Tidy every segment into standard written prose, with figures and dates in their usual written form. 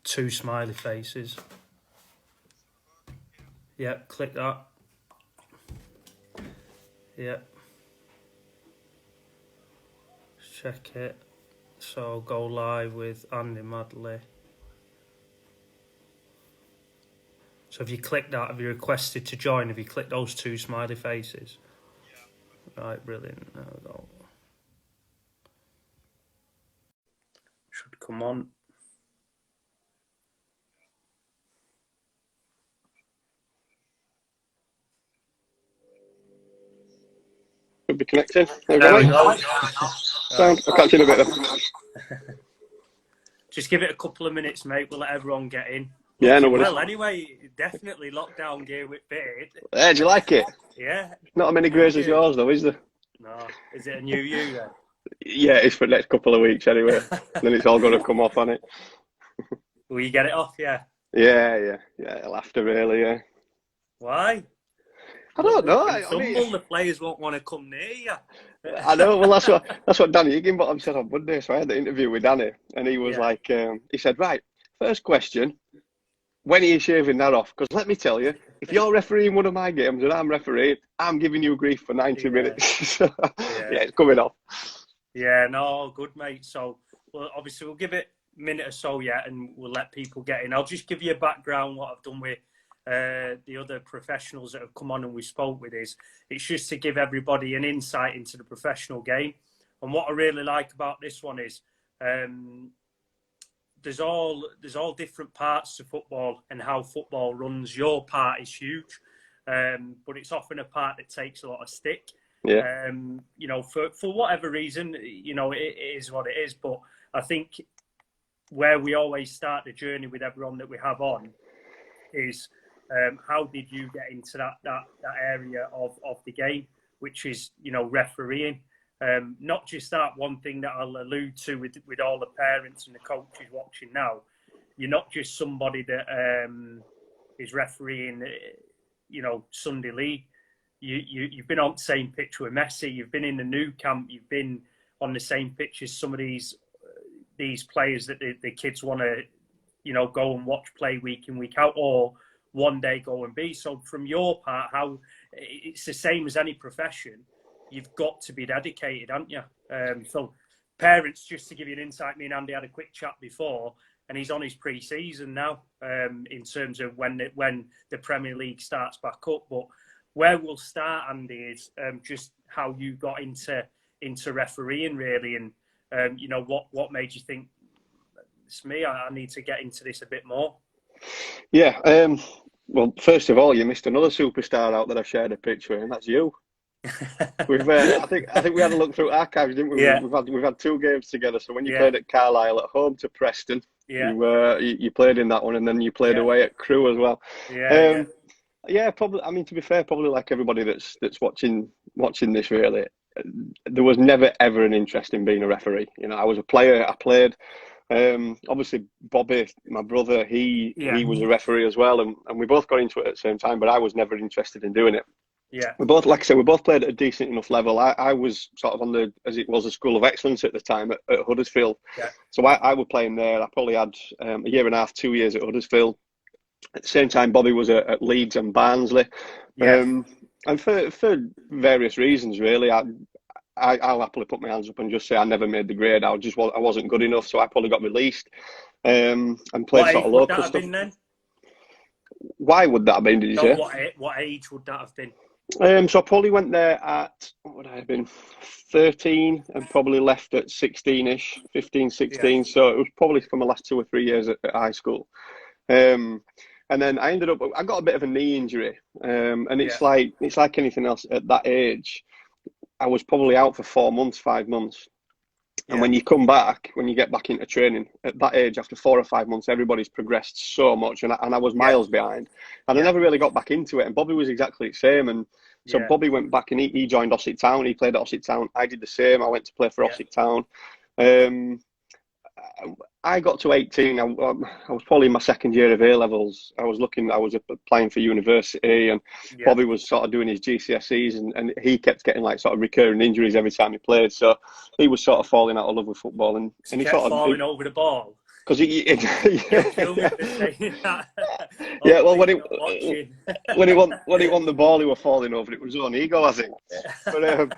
2 smiley faces. Yep, click that. Yep. Check it. So go live with Andy Madley. So have you clicked that? Have you requested to join? Have you clicked those 2 smiley faces? Yeah. Right, brilliant. There we go. Should come on. Should be connecting. There we go. Sound. I'll catch you in a bit. Just give it a couple of minutes, mate. We'll let everyone get in. Yeah, no worries. Well, anyway, definitely lockdown gear with fitted. Hey, do you like it? Yeah. Not as many greys as yours, though, is there? No. Is it a new you then? Yeah, it's for the next couple of weeks anyway. Then it's all going to come off on it. Will you get it off? Yeah. Yeah. It'll have to really. Yeah. Why? I don't know. The players won't want to come near you. I know. Well, that's what Danny Higginbottom said on Monday. So I had the interview with Danny, and he was like, he said, right, first question, when are you shaving that off? Because let me tell you, if you're refereeing one of my games and I'm refereeing, I'm giving you grief for 90 minutes. Yeah, it's coming off. Yeah, no, good, mate. So, well, obviously, we'll give it a minute or so yet, and we'll let people get in. I'll just give you a background, what I've done with the other professionals that have come on and we spoke with is it's just to give everybody an insight into the professional game. And what I really like about this one is there's all different parts to football and how football runs. Your part is huge, but it's often a part that takes a lot of stick. Yeah. You know, for whatever reason, you know, it is what it is. But I think where we always start the journey with everyone that we have on is how did you get into that area of the game, which is, you know, refereeing. Not just that one thing that I'll allude to with all the parents and the coaches watching now. You're not just somebody that is refereeing, you know, Sunday League. You've been on the same pitch with Messi. You've been in the new camp. You've been on the same pitch as some of these players that the kids want to, you know, go and watch play week in, week out, or one day go and be. So from your part, how it's the same as any profession. You've got to be dedicated, haven't you? So parents, just to give you an insight, me and Andy had a quick chat before, and he's on his pre-season now in terms of when the Premier League starts back up. But where we'll start, Andy, is just how you got into refereeing, really, and you know, what made you think, it's me, I need to get into this a bit more. Yeah. Well, first of all, you missed another superstar out that I shared a picture with, and that's you. I think we had a look through archives, didn't we? Yeah. We've had 2 games together. So when you played at Carlisle at home to Preston, you played in that one, and then you played away at Crewe as well. Yeah, probably. I mean, to be fair, probably like everybody that's watching this, really, there was never ever an interest in being a referee. You know, I was a player. I played. Obviously, Bobby, my brother, he was a referee as well, and we both got into it at the same time. But I was never interested in doing it. Yeah, we both, like I said, we both played at a decent enough level. I was sort of on the, as it was, a school of excellence at the time at Huddersfield. Yeah. So I was playing there. I probably had a year and a half, 2 years at Huddersfield. At the same time, Bobby was at Leeds and Barnsley. Yeah. And for various reasons, really, I'll happily put my hands up and just say I never made the grade. I wasn't good enough, so I probably got released. And played sort of local stuff. Why would that have been? Did you say? What age would that have been? So I probably went there at, what would I have been, 13, and probably left at 16-ish, 15, 16. Yeah. So it was probably for my last 2 or 3 years at high school. And then I got a bit of a knee injury. And it's like anything else at that age. I was probably out for 4 months, 5 months. Yeah. And when you come back, when you get back into training, at that age, after 4 or 5 months, everybody's progressed so much. And I was miles behind. And I never really got back into it. And Bobby was exactly the same. And so Bobby went back and he joined Ossett Town. He played at Ossett Town. I did the same. I went to play for Ossett Town. I got to 18. I was probably in my second year of A-levels. I was applying for university, and Bobby was sort of doing his GCSEs, and he kept getting like sort of recurring injuries every time he played. So he was sort of falling out of love with football, and he kept falling over the ball. because You'll kill me for saying that. Yeah, well, when he won the ball, he was falling over. It was his own ego, I think. But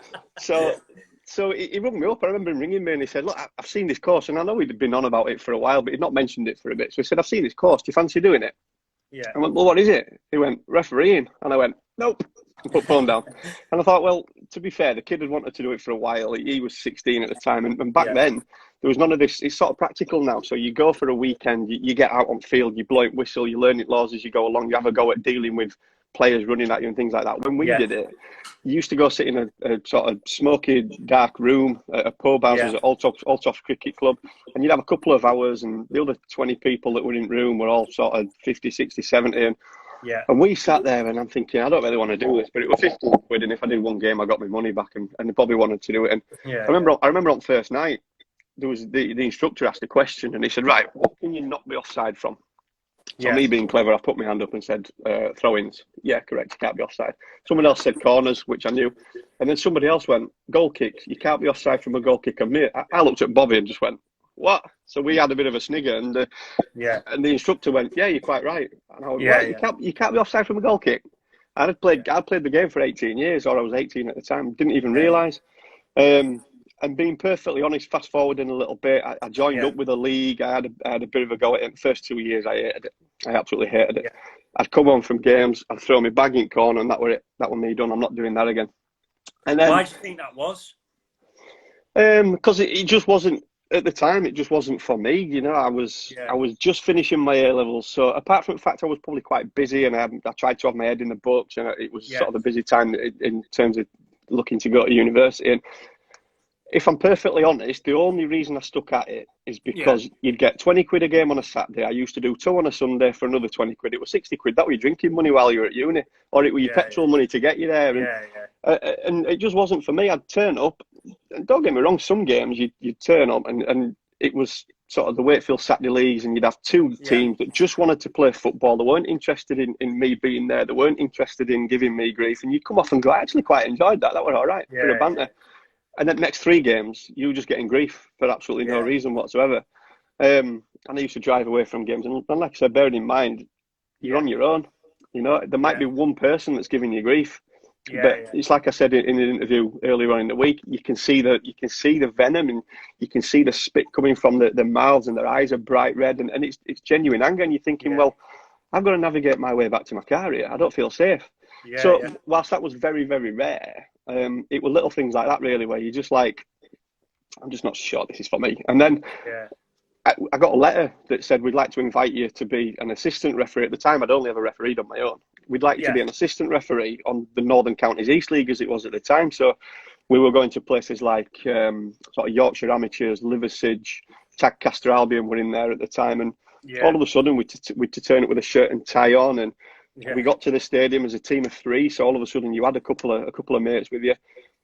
so he rung me up. I remember him ringing me, and he said, "Look, I've seen this course, and I know he'd been on about it for a while, but he'd not mentioned it for a bit." So he said, "I've seen this course. Do you fancy doing it?" Yeah. I went, "Well, what is it?" He went, "Refereeing," and I went, "Nope." And put the phone down. And I thought, well, to be fair, the kid had wanted to do it for a while. He was 16 at the time, and back then there was none of this. It's sort of practical now. So you go for a weekend, you get out on field, you blow it whistle, you learn it laws as you go along. You have a go at dealing with players running at you and things like that. When we did it, you used to go sit in a sort of smoky, dark room at a pub house at Altoft Cricket Club, and you'd have a couple of hours, and the other 20 people that were in the room were all sort of 50, 60, 70. And we sat there, and I'm thinking, I don't really want to do this, but it was 15 quid, and if I did one game, I got my money back, and they probably wanted to do it. And I remember on first night, there was the instructor asked a question, and he said, "Right, what can you not be offside from?" So me being clever, I put my hand up and said, "Throw-ins." Yeah, correct, you can't be offside. Someone else said corners, which I knew, and then somebody else went, "Goal kicks, you can't be offside from a goal kick." And I looked at Bobby and just went, "What?" So we had a bit of a snigger, and the instructor went, "Yeah, you're quite right." And I went, "What? You can't be offside from a goal kick." I'd played the game for 18 years, or I was 18 at the time. Didn't even realise. And being perfectly honest, fast forwarding a little bit, I joined up with a league. I had a bit of a go at it. The first 2 years, I hated it. I absolutely hated it. I'd come home from games, I'd throw my bag in corner, and that were it. That was me done. I'm not doing that again. And then, why do you think that was? Because it just wasn't. At the time, it just wasn't for me. You know, I was just finishing my A levels. So apart from the fact I was probably quite busy, and I tried to have my head in the books, and it was sort of a busy time in terms of looking to go to university. And if I'm perfectly honest, the only reason I stuck at it is because you'd get 20 quid a game on a Saturday. I used to do 2 on a Sunday for another 20 quid. It was 60 quid. That was your drinking money while you were at uni, or it was your petrol money to get you there. And it just wasn't for me. I'd turn up. And don't get me wrong, some games you'd turn up and it was sort of the Wakefield Saturday leagues, and you'd have 2 teams that just wanted to play football. They weren't interested in me being there. They weren't interested in giving me grief. And you'd come off and go, I actually quite enjoyed that. That was all right. Bit of banter. And then the next 3 games, you were just getting grief for absolutely no reason whatsoever. And I used to drive away from games. And like I said, bearing in mind, you're on your own. You know, there might be one person that's giving you grief. It's like I said in an interview earlier on in the week. You can see the venom, and you can see the spit coming from the mouths, and their eyes are bright red, and it's genuine anger. And you're thinking, well, I've got to navigate my way back to my car here. I don't feel safe. Whilst that was very, very rare, it were little things like that really, where you're just like, I'm just not sure this is for me. And then I got a letter that said, we'd like to invite you to be an assistant referee. At the time, I'd only ever refereed on my own. We'd like you to be an assistant referee on the Northern Counties East League, as it was at the time. So we were going to places like sort of Yorkshire Amateurs, Liversidge, Tadcaster Albion were in there at the time. And all of a sudden, we'd to turn up with a shirt and tie on. And we got to the stadium as a team of 3. So all of a sudden, you had a couple of mates with you.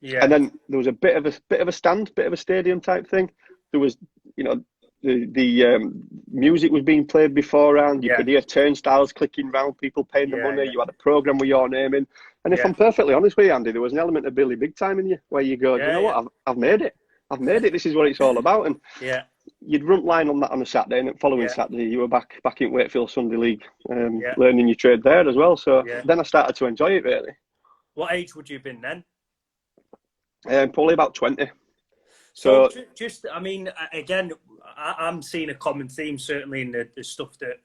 And then there was a bit of a stand, bit of a stadium type thing. There was, you know, the music was being played beforehand. You could hear turnstiles clicking round, people paying the money. You had a programme with your name in. And if I'm perfectly honest with you, Andy, there was an element of Billy Big Time in you, where you go, you know what, I've made it. I've made it. This is what it's all about. And you'd run line on that on a Saturday, and the following Saturday you were back in Wakefield Sunday League, learning your trade there as well. So then I started to enjoy it really. What age would you have been then? Probably about 20. So just, I mean, again, I'm seeing a common theme, certainly in the stuff that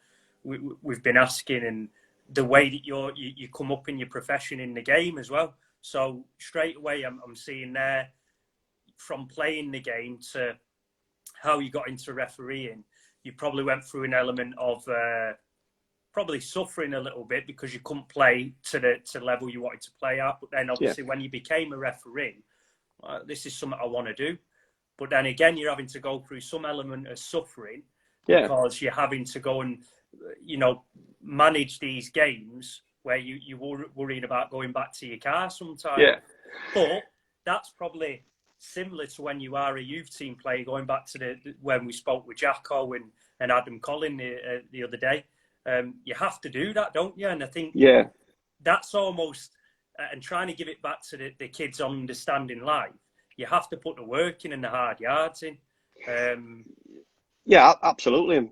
we've been asking, and the way that you come up in your profession in the game as well. So straight away, I'm seeing there, from playing the game to how you got into refereeing, you probably went through an element of probably suffering a little bit because you couldn't play to the level you wanted to play at. But then obviously when you became a referee, this is something I want to do. But then again, you're having to go through some element of suffering because you're having to go and, you know, manage these games where you were worried about going back to your car sometimes. But that's probably similar to when you are a youth team player, going back to when we spoke with Jacko and Adam Collin the other day. You have to do that, don't you? And I think that's almost, and trying to give it back to the kids on understanding life, you have to put the work in and the hard yards in. Yeah, absolutely.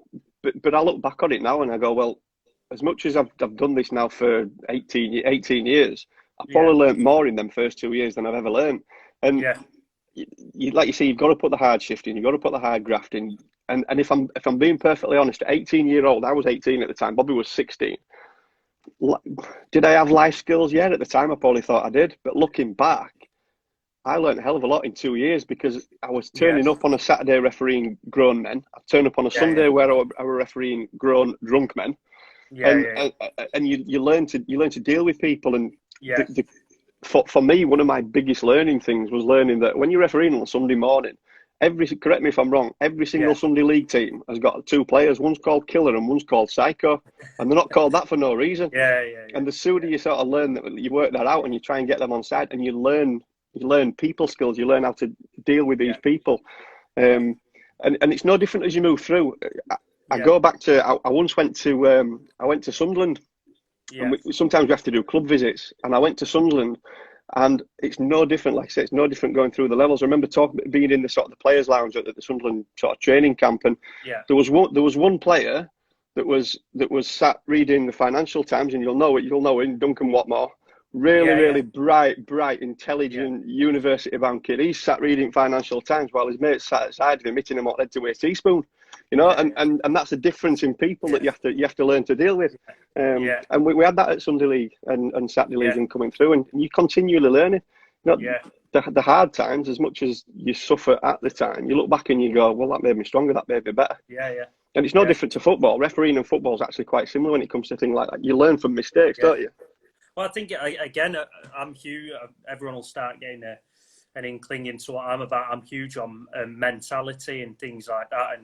But I look back on it now and I go, well, as much as I've done this now for 18 years, I Yeah, probably learnt more in them first 2 years than I've ever learnt. And yeah, like you say, you've got to put the hard shift in, you've got to put the hard graft in. And if I'm being perfectly honest, at 18-year-old, I was 18 at the time, Bobby was 16. Did I have life skills? Yeah, at the time I probably thought I did. But looking back, I learned a hell of a lot in 2 years because I was yeah, turning up on a Saturday refereeing grown men. I'd turn up on a yeah, Sunday where I were refereeing grown drunk men, yeah, and yeah, and, and you learn to deal with people. And yeah, for me, one of my biggest learning things was learning that when you're refereeing on a Sunday morning, correct me if I'm wrong, every single yeah, Sunday league team has got two players. One's called Killer and one's called Psycho, and they're not called that for no reason. yeah, yeah, And the sooner you sort of learn that, you work that out and you try and get them on side, and you learn people skills, you learn how to deal with these yeah, people. yeah, And it's no different as you move through. I yeah, go back to I once went to Sunderland, and yeah, sometimes we have to do club visits, and I went to Sunderland, and it's no different. Like I say, it's no different going through the levels. I remember being in the sort of the players' lounge at the Sunderland sort of training camp, and yeah, there was one player that was sat reading the Financial Times, and you'll know him, Duncan Watmore. Really, yeah, yeah, really bright, yeah, intelligent, university-bound kid. He's sat reading Financial Times while his mates sat outside of him, hitting him what led to a teaspoon. yeah, And that's a difference in people that yeah, you have to learn to deal with. yeah, And we had that at Sunday League and Saturday League yeah, and coming through, and you continually learning. You know, yeah, the hard times, as much as you suffer at the time, you look back and you go, well, that made me stronger, that made me better. yeah, yeah, And it's no yeah, different to football. Refereeing and football is actually quite similar when it comes to things like that. You learn from mistakes, yeah. don't you? Well, I think again, I'm huge. Everyone will start getting an inkling into what I'm about. I'm huge on mentality and things like that,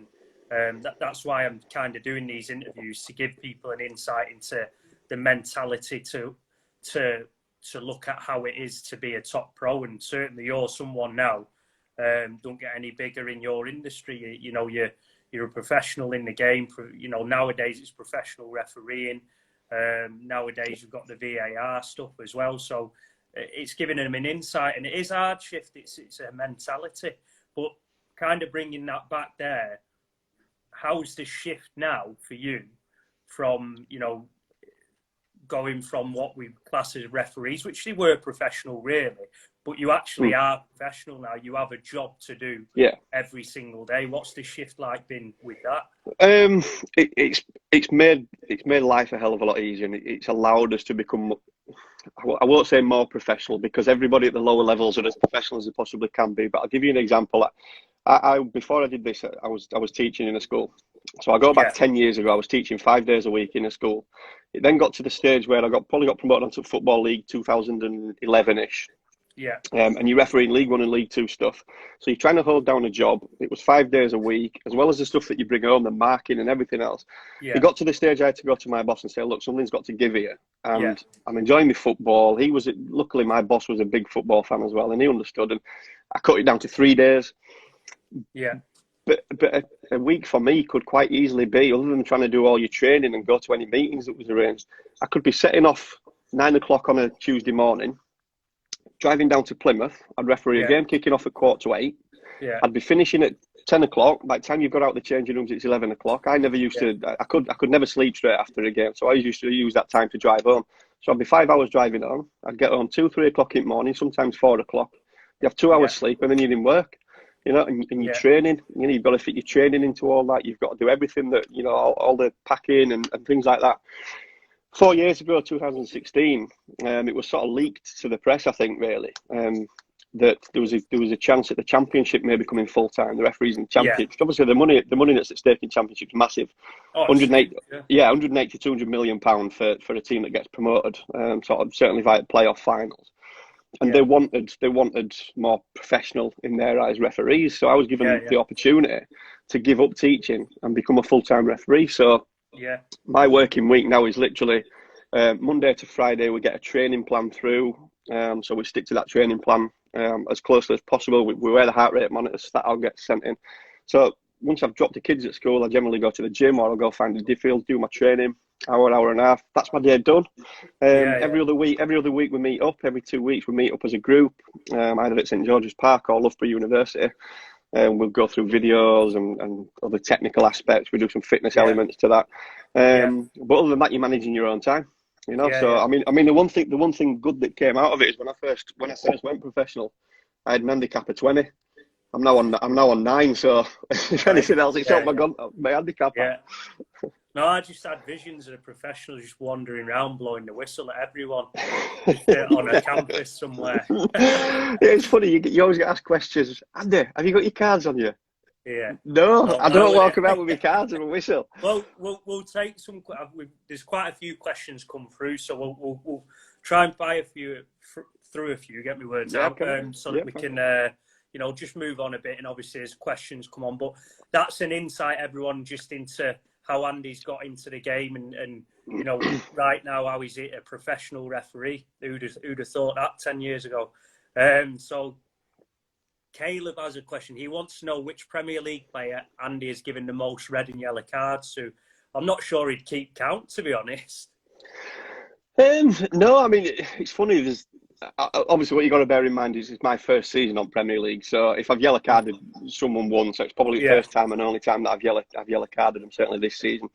and that's why I'm kind of doing these interviews to give people an insight into the mentality to look at how it is to be a top pro. And certainly, you're someone now. Don't get any bigger in your industry. You're a professional in the game. Nowadays it's professional refereeing. Nowadays you've got the VAR stuff as well, so it's giving them an insight, and it is hard shift. It's a mentality, but kind of bringing that back there. How's the shift now for you from going from what we class as referees, which they were professional really, but you actually are professional now. You have a job to do every single day. What's the shift like been with that? It's made life a hell of a lot easier, and it's allowed us to become, I won't say more professional, because everybody at the lower levels are as professional as they possibly can be. But I'll give you an example. I before I did this, I was teaching in a school. So I go back 10 years ago. I was teaching 5 days a week in a school. It then got to the stage where I probably got promoted onto Football League 2011-ish. Yeah. And you're refereeing League One and League Two stuff. So you're trying to hold down a job. It was 5 days a week, as well as the stuff that you bring home, the marking and everything else. Yeah. It got to the stage I had to go to my boss and say, look, something's got to give here. And Yeah. I'm enjoying my football. Luckily, my boss was a big football fan as well, and he understood. And I cut it down to 3 days. Yeah. But a week for me could quite easily be, other than trying to do all your training and go to any meetings that was arranged, I could be setting off 9 o'clock on a Tuesday morning, driving down to Plymouth. I'd referee a game kicking off at 7:45. Yeah. I'd be finishing at 10 o'clock. By the time you've got out the changing rooms, it's 11 o'clock. I never used to, I could never sleep straight after a game. So I used to use that time to drive home. So I'd be 5 hours driving home. I'd get home 2, 3 o'clock in the morning, sometimes 4 o'clock. You have 2 hours sleep and then you're in work, and you're training. You've got to fit your training into all that. You've got to do everything that, all the packing and things like that. 4 years ago, 2016, it was sort of leaked to the press, I think, really, that there was a chance that the championship may become full time. The referees in the championship, obviously, the money that's at stake in championship is massive. 180 to 200 million pound for a team that gets promoted, sort of certainly via playoff finals. And they wanted more professional, in their eyes, referees. So I was given the opportunity to give up teaching and become a full time referee. So my working week now is literally Monday to Friday. We get a training plan through, so we stick to that training plan as closely as possible. We wear the heart rate monitors that I'll get sent in. So once I've dropped the kids at school, I generally go to the gym, or I'll go find the field, do my training, hour and a half. That's my day done. Every other week we meet up. Every 2 weeks we meet up as a group, either at St George's Park or Loughborough University. We'll go through videos and other technical aspects. We do some fitness elements to that. But other than that, you're managing your own time. You know, I mean, the one thing good that came out of it is when I first went professional, I had an handicap of 20. I'm now on 9. So if anything else, it's helped my handicap. Yeah. No, I just had visions of a professional just wandering around blowing the whistle at everyone on a campus somewhere. It's funny, you always get asked questions. Andy, have you got your cards on you? Yeah. No, I don't walk around with my cards and a whistle. Well, we'll take some. There's quite a few questions come through, so we'll try and buy through a few. Get my words out, so that we can just move on a bit. And obviously, as questions come on, but that's an insight, everyone, just into how Andy's got into the game, and right now how he's a professional referee. Who'd have thought that 10 years ago? So Caleb has a question. He wants to know which Premier League player Andy has given the most red and yellow cards to. I'm not sure he'd keep count, to be honest. No, I mean, it's funny. There's obviously what you got to bear in mind is it's my first season on Premier League. So if I've yellow carded someone once, so it's probably the first time and only time that I've yellow carded them. Certainly this season.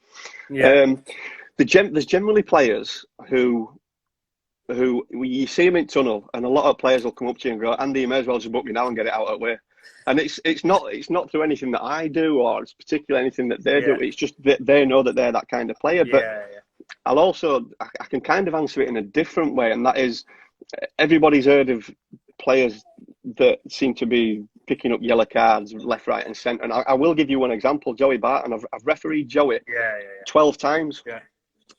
Yeah. There's generally players who you see them in tunnel, and a lot of players will come up to you and go, "Andy, you may as well just book me now and get it out of the way." And it's not through anything that I do or it's particularly anything that they do. It's just that they know that they're that kind of player. But I can kind of answer it in a different way, and that is, everybody's heard of players that seem to be picking up yellow cards left, right, and centre. And I will give you one example: Joey Barton. I've refereed Joey 12 times. Yeah.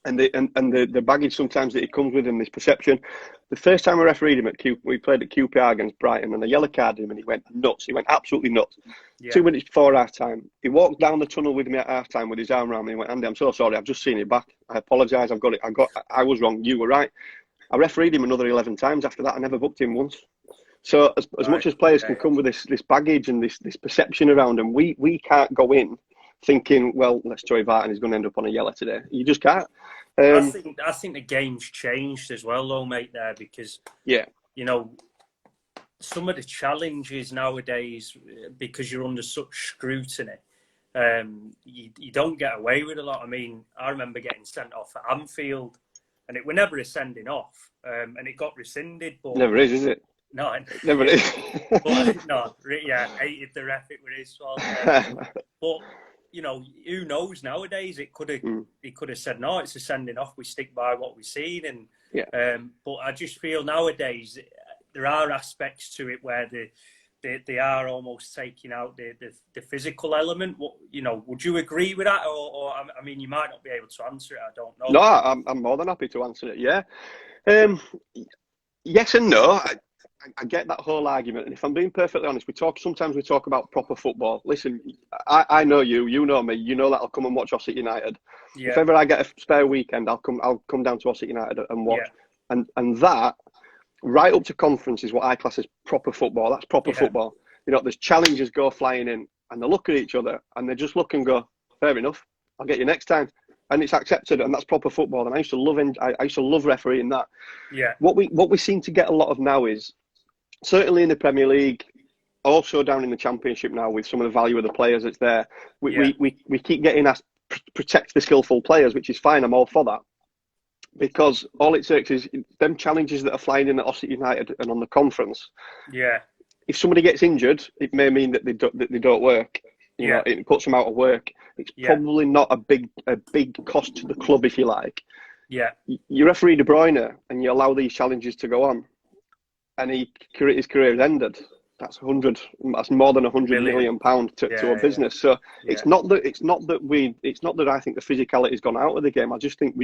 And the baggage sometimes that he comes with, and this perception. The first time I refereed him we played at QPR against Brighton, and the yellow carded him, and he went nuts. He went absolutely nuts. Yeah. 2 minutes before half time, he walked down the tunnel with me at half time with his arm around me. He went, "Andy, I'm so sorry. I've just seen it back. I apologise. I was wrong. You were right." I refereed him another 11 times after that. I never booked him once. So as much as players can come with this baggage and this perception around them, we can't go in thinking, well, let's Joey Barton, he's going to end up on a yellow today. You just can't. I think the game's changed as well, though, mate, there, because, some of the challenges nowadays, because you're under such scrutiny, you don't get away with a lot. I mean, I remember getting sent off at Anfield, and it were never a sending off, and it got rescinded. But never is it? No, it never is. Hated the ref, it were his fault. But who knows nowadays? He could have said, no, it's a sending off. We stick by what we've seen. And but I just feel nowadays there are aspects to it where they are almost taking out the physical element. Would you agree with that? Or I mean, you might not be able to answer it. I don't know. No, I'm more than happy to answer it. Yeah. Yes and no. I get that whole argument, and if I'm being perfectly honest, sometimes we talk about proper football. Listen, I know you know me, you know that I'll come and watch Ossett United. Yeah. If ever I get a spare weekend, I'll come down to Ossett United and watch. Yeah. And that, right up to conference, is what I class as proper football. That's proper football. There's challengers go flying in, and they look at each other, and they just look and go, fair enough, I'll get you next time. And it's accepted, and that's proper football. And I used to love refereeing that. Yeah. What we seem to get a lot of now is, certainly in the Premier League, also down in the Championship now, with some of the value of the players that's there, we keep getting asked to protect the skillful players, which is fine. I'm all for that, because all it takes is them challenges that are flying in at Ossett United and on the conference. Yeah. If somebody gets injured, it may mean that they don't work. It puts them out of work. It's probably not a big cost to the club, if you like. Yeah. You referee De Bruyne and you allow these challenges to go on, and his career has ended. That's more than £100 million to a business. So it's not that I think the physicality's gone out of the game. I just think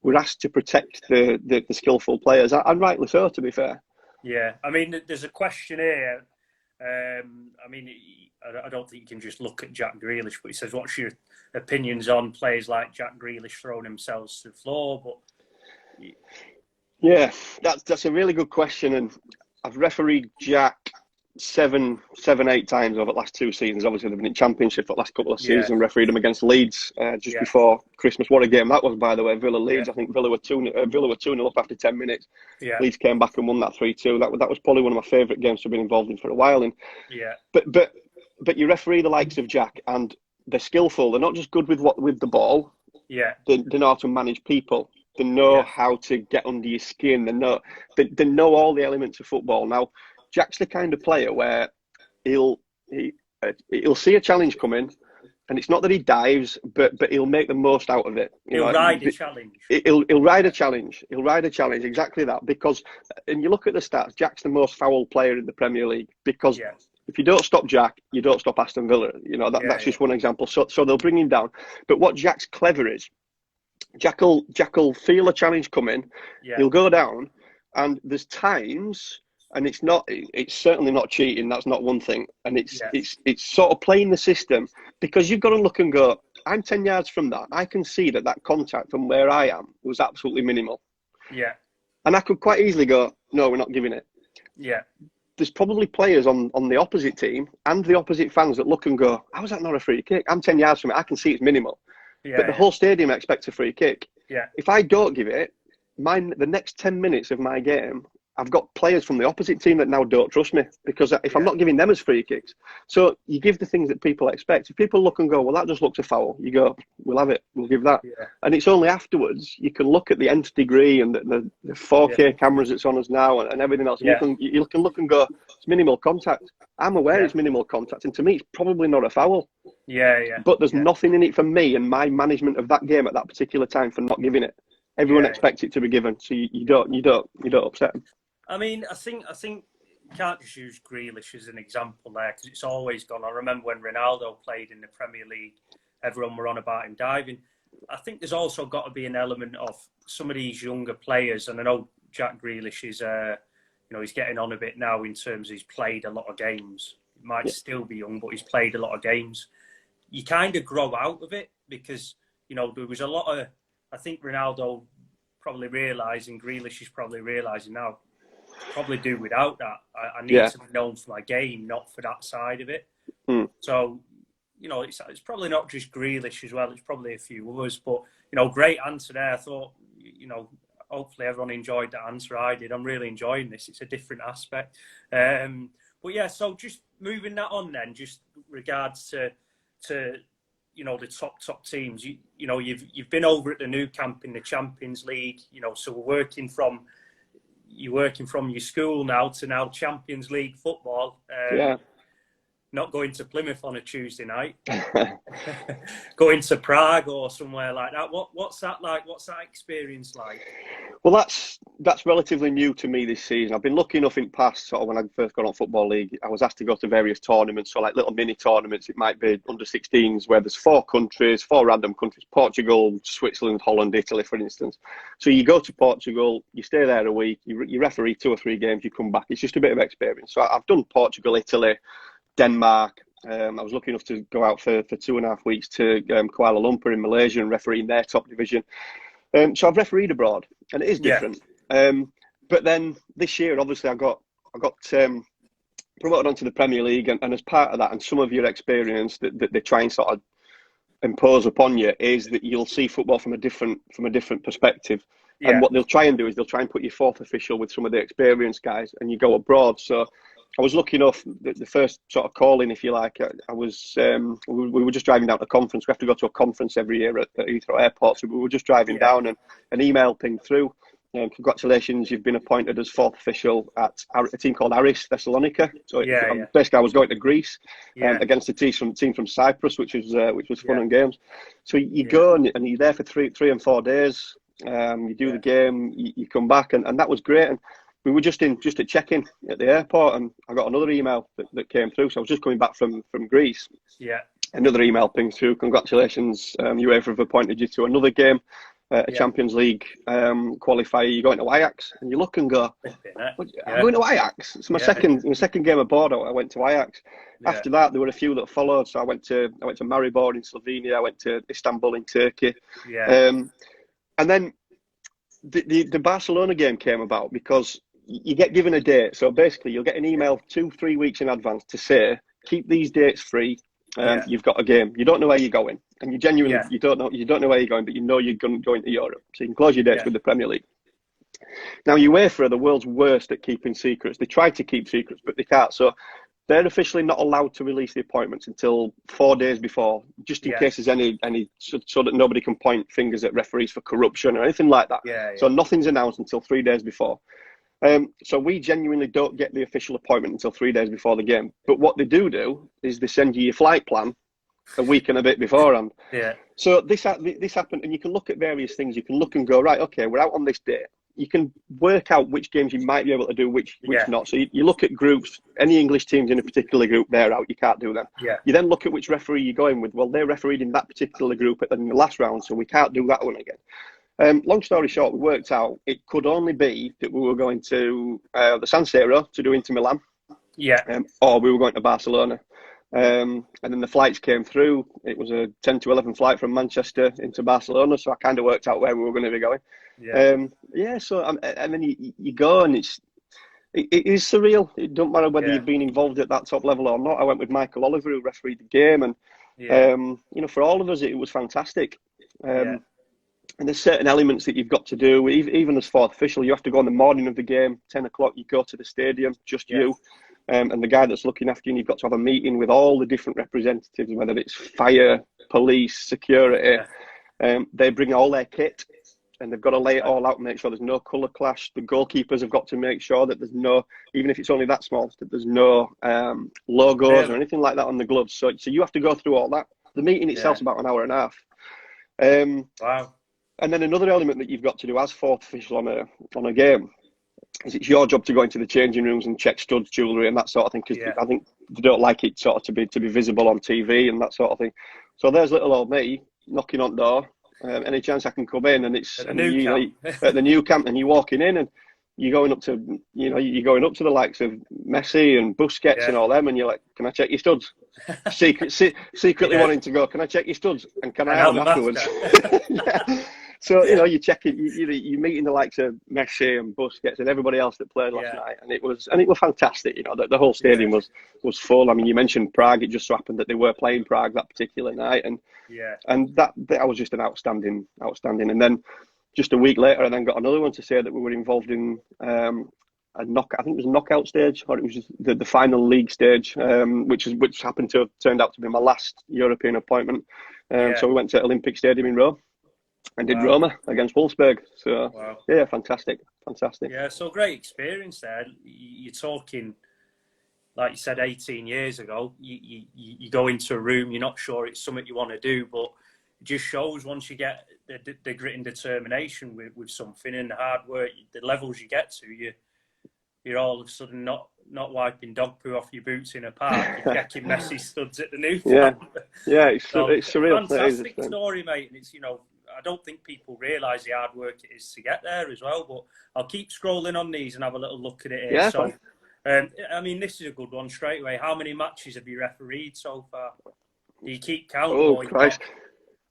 we're asked to protect the skillful players, and rightly so, to be fair. Yeah, I mean, there's a question here. I mean, I don't think you can just look at Jack Grealish, but he says, "What's your opinions on players like Jack Grealish throwing themselves to the floor?" But yeah, that's a really good question, and I've refereed Jack 8 times over the last 2 seasons. Obviously, they've been in Championship for the last couple of seasons. And refereed them against Leeds just before Christmas. What a game that was, by the way. Villa-Leeds. I think Villa were 2-0 up after 10 minutes. Yeah. Leeds came back and won that 3-2. That was probably one of my favourite games to have been involved in for a while. And but but you referee the likes of Jack, and they're skillful. They're not just good with the ball. Yeah. They know how to manage people. They know how to get under your skin. They know all the elements of football. Now, Jack's the kind of player where he'll see a challenge coming, and it's not that he dives, but he'll make the most out of it. He'll ride a challenge. He'll ride a challenge. He'll ride a challenge, exactly that. Because, and you look at the stats, Jack's the most foul player in the Premier League. Because if you don't stop Jack, you don't stop Aston Villa. That's just one example. So they'll bring him down. But what Jack's clever is, Jack'll feel a challenge coming. He'll go down, and there's times. And it's certainly not cheating. That's not one thing. And it's sort of playing the system, because you've got to look and go, I'm 10 yards from that. I can see that contact from where I am was absolutely minimal. Yeah. And I could quite easily go, no, we're not giving it. Yeah. There's probably players on the opposite team and the opposite fans that look and go, how is that not a free kick? I'm 10 yards from it. I can see it's minimal. But the whole stadium expects a free kick. Yeah. If I don't give it, the next 10 minutes of my game, I've got players from the opposite team that now don't trust me, because if I'm not giving them as free kicks. So you give the things that people expect. If people look and go, well, that just looks a foul, you go, we'll have it, we'll give that. Yeah. And it's only afterwards you can look at the nth degree and the 4K cameras that's on us now and everything else. Yeah. You can look and go, it's minimal contact. I'm aware it's minimal contact, and to me, it's probably not a foul. Yeah, yeah. But there's nothing in it for me and my management of that game at that particular time for not giving it. Everyone expects it to be given, so you don't upset them. I mean, I think you can't just use Grealish as an example there, because it's always gone. I remember when Ronaldo played in the Premier League, everyone were on about him diving. I think there's also got to be an element of some of these younger players, and I know Jack Grealish is, he's getting on a bit now in terms of he's played a lot of games. He might still be young, but he's played a lot of games. You kind of grow out of it, because, there was a lot of, I think Ronaldo probably realising, Grealish is probably realising now, probably do without that. I need to be known for my game, not for that side of it. So, it's probably not just Grealish as well. It's probably a few others. But, great answer there. I thought, hopefully everyone enjoyed that answer. I did. I'm really enjoying this. It's a different aspect. But yeah, so just moving that on then, just regards to the top teams. You've been over at the new camp in the Champions League. So you're working from your school now to now Champions League football. Not going to Plymouth on a Tuesday night. Going to Prague or somewhere like that. What's that like? What's that experience like? Well, that's relatively new to me this season. I've been lucky enough in past, sort of when I first got on Football League, I was asked to go to various tournaments, so like little mini tournaments. It might be under 16s where there's 4 random countries, Portugal, Switzerland, Holland, Italy, for instance. So you go to Portugal, you stay there a week, you referee 2 or 3 games, you come back. It's just a bit of experience. So I've done Portugal, Italy, Denmark. I was lucky enough to go out for 2.5 weeks to Kuala Lumpur in Malaysia and referee in their top division. So I've refereed abroad, and it is different. But then this year, obviously, I got promoted onto the Premier League, and as part of that, and some of your experience that they try and sort of impose upon you is that you'll see football from a different perspective. Yeah. And what they'll try and do is they'll try and put you 4th official with some of the experienced guys, and you go abroad. So I was lucky enough, the first sort of call-in, if you like, I was, we were just driving down to a conference. We have to go to a conference every year at Heathrow Airport. So we were just driving down, and an email pinged through. Congratulations, you've been appointed as 4th official at a team called Aris Thessalonica. So basically I was going to Greece against a team from Cyprus, which was fun and games. So you go and you're there for 3 and 4 days. You do the game, you come back, and that was great. And we were just at check-in at the airport, and I got another email that came through. So I was just coming back from Greece. Yeah. Another email pinged through. Congratulations, UEFA have appointed you to another game, a Champions League qualifier. You're going to Ajax, and you look and go, I'm going to Ajax. It's my second game aboard. I went to Ajax. Yeah. After that, there were a few that followed. So I went to Maribor in Slovenia. I went to Istanbul in Turkey. Yeah. And then the Barcelona game came about because you get given a date. So basically, you'll get an email 2-3 weeks in advance to say, keep these dates free. You've got a game. You don't know where you're going, and you genuinely you don't know where you're going, but you know you're going to Europe. So you can close your dates with the Premier League. Now, UEFA are the world's worst at keeping secrets. They try to keep secrets, but they can't. So they're officially not allowed to release the appointments until 4 days before, just in case there's any so that nobody can point fingers at referees for corruption or anything like that. So nothing's announced until 3 days before. So we genuinely don't get the official appointment until 3 days before the game. But what they do is they send you your flight plan a week and a bit beforehand. So this happened, and you can look at various things. You can look and go, right, okay, we're out on this date. You can work out which games you might be able to do, which not. So you look at groups. Any English teams in a particular group, they're out. You can't do them. You then look at which referee you're going with. Well, they're refereed in that particular group in the last round, so we can't do that one again. Long story short, we worked out it could only be that we were going to the San Siro to do Inter Milan, or we were going to Barcelona. And then the flights came through. It was a 10 to 11 flight from Manchester into Barcelona, so I kind of worked out where we were going to be going. So and then you go, and it is surreal. It don't matter whether you've been involved at that top level or not. I went with Michael Oliver, who refereed the game, and you know, for all of us, it was fantastic. And there's certain elements that you've got to do, even as fourth official. You have to go on the morning of the game, 10 o'clock. You go to the stadium, just you. And the guy that's looking after you, and you've got to have a meeting with all the different representatives, whether it's fire, police, security. They bring all their kit, and they've got to lay it all out and make sure there's no colour clash. The goalkeepers have got to make sure that there's no, even if it's only that small, that there's no logos or anything like that on the gloves. So you have to go through all that. The meeting itself's about an hour and a half. And then another element that you've got to do as fourth official on a game is it's your job to go into the changing rooms and check studs, jewellery, and that sort of thing, because I think they don't like it sort of to be visible on TV and that sort of thing. So there's little old me knocking on the door. Any chance I can come in? And it's at the new camp, and you're walking in, and you're going up to the likes of Messi and Busquets and all them, and you're like, "Can I check your studs?" Secretly wanting to go, "Can I check your studs? And can I have them afterwards?" So, you know, you're checking, you're meeting the likes of Messi and Busquets and everybody else that played last night, and it was fantastic. You know, the whole stadium was full. I mean, you mentioned Prague. It just so happened that they were playing Prague that particular night, and that was just an outstanding. And then just a week later, I then got another one to say that we were involved in I think it was a knockout stage, or it was just the final league stage, which happened to have turned out to be my last European appointment. So we went to Olympic Stadium in Rome and did Roma against Wolfsburg. So fantastic. Yeah, so great experience there. You're talking, like you said, 18 years ago. You go into a room, you're not sure it's something you want to do, but it just shows once you get the grit and determination with something and the hard work, the levels you get to, you're all of a sudden not wiping dog poo off your boots in a park. You're checking Messi studs at the new camp. It's surreal. Fantastic story, mate. And it's, you know, I don't think people realise the hard work it is to get there as well. But I'll keep scrolling on these and have a little look at it here. So, I mean, this is a good one straight away. How many matches have you refereed so far? Do you keep count? Oh, Christ.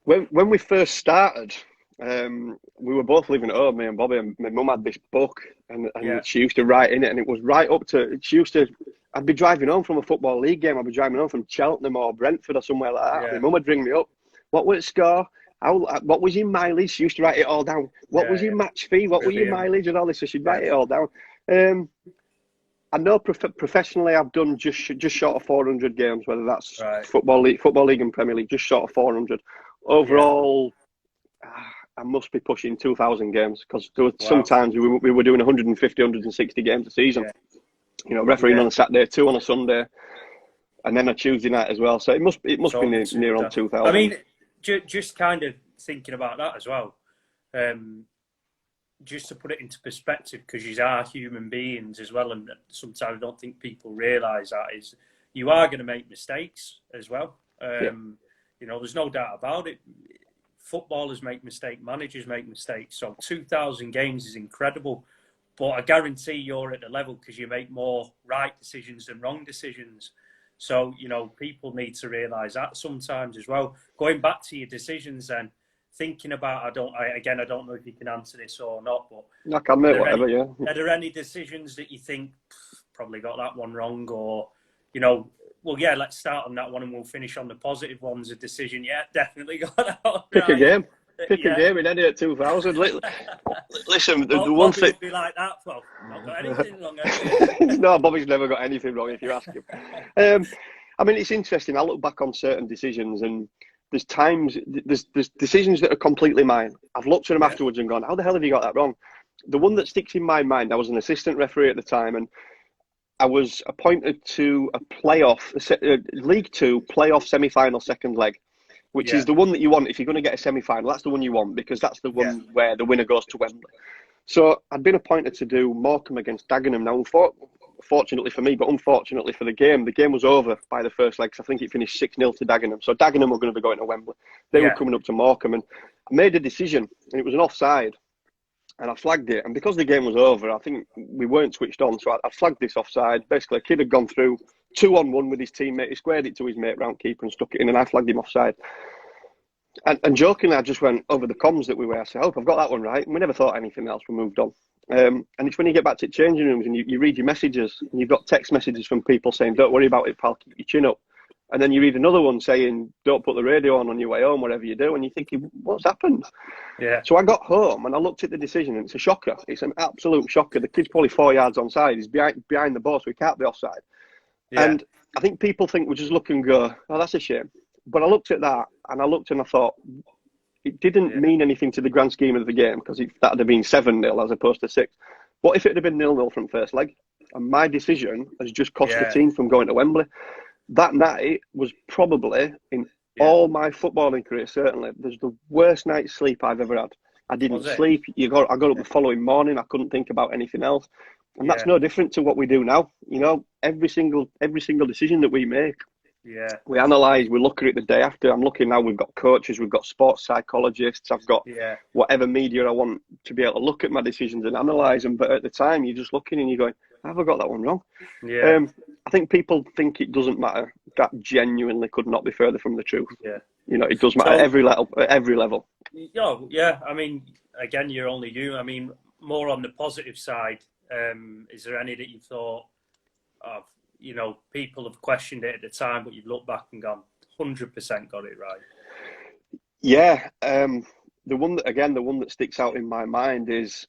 When we first started, we were both living at home, me and Bobby, and my mum had this book, and she used to write in it, and it was right up to, I'd be driving home from a football league game, I'd be driving home from Cheltenham or Brentford or somewhere like that, my mum would ring me up, what was the score? What was your mileage? She used to write it all down. What was your match fee? What were your mileage and all this? So she'd write it all down. I know professionally I've done just short of 400 games, whether that's football league and Premier League, just short of 400. Overall, I must be pushing 2,000 games, because there were sometimes we were doing 150, 160 games a season. You know, refereeing on a Saturday, 2 on a Sunday, and then a Tuesday night as well. So it must be near on 2,000. I mean, just kind of thinking about that as well. Just to put it into perspective, because you are human beings as well, and sometimes I don't think people realise that, is you are going to make mistakes as well. You know, there's no doubt about it. Footballers make mistakes, managers make mistakes. So 2,000 games is incredible. But I guarantee you're at the level because you make more right decisions than wrong decisions. So, you know, people need to realise that sometimes as well. Going back to your decisions then, thinking about, I don't know if you can answer this or not, but I can, mate, whatever, are there any decisions that you think probably got that one wrong, or, you know, well, let's start on that one and we'll finish on the positive ones. A decision, definitely got that one Pick a game. Pick a game in Eddie at 2000. Listen, the one Bobby thing. would be like that. Well, not got anything wrong, have you? No, Bobby's never got anything wrong if you ask him. I mean, it's interesting. I look back on certain decisions, and there's times, there's decisions that are completely mine. I've looked at them afterwards and gone, how the hell have you got that wrong? The one that sticks in my mind, I was an assistant referee at the time, and I was appointed to a League Two playoff semi-final second leg, which is the one that you want if you're going to get a semi-final. That's the one you want, because that's the one where the winner goes to Wembley. So I'd been appointed to do Morecambe against Dagenham. Now, fortunately for me, but unfortunately for the game was over by the first leg. I think it finished 6-0 to Dagenham. So Dagenham were going to be going to Wembley. They were coming up to Morecambe, and I made a decision, and it was an offside. And I flagged it, and because the game was over, I think we weren't switched on, so I flagged this offside. Basically, a kid had gone through 2-on-1 with his teammate. He squared it to his mate round keeper and stuck it in, and I flagged him offside. And jokingly, I just went over the comms that we were. I said, I hope I've got that one right. And we never thought anything else. We moved on. And it's when you get back to changing rooms and you read your messages, and you've got text messages from people saying, don't worry about it, pal, keep your chin up. And then you read another one saying, don't put the radio on your way home, whatever you do. And you're thinking, what's happened? Yeah. So I got home and I looked at the decision, and it's a shocker. It's an absolute shocker. The kid's probably 4 yards onside. He's behind the ball, so he can't be offside. Yeah. And I think people think we just look and go, oh, that's a shame. But I looked at that, and I thought, it didn't mean anything to the grand scheme of the game, because that would have been 7-0 as opposed to 6. What if it had been 0-0 from first leg? And my decision has just cost the team from going to Wembley. That night was probably, in all my footballing career, certainly, was the worst night's sleep I've ever had. I didn't sleep. I got up the following morning. I couldn't think about anything else. And that's no different to what we do now. You know, every single decision that we make, we analyse, we look at it the day after. I'm looking now, we've got coaches, we've got sports psychologists, I've got whatever media I want to be able to look at my decisions and analyse them. But at the time, you're just looking and you're going, have I got that one wrong? I think people think it doesn't matter. That genuinely could not be further from the truth. You know, it does matter at every level. Yeah, I mean, again, you're only you. I mean, more on the positive side, is there any that you thought of, you know, people have questioned it at the time, but you've looked back and gone, 100% got it right? Yeah. The one that sticks out in my mind is,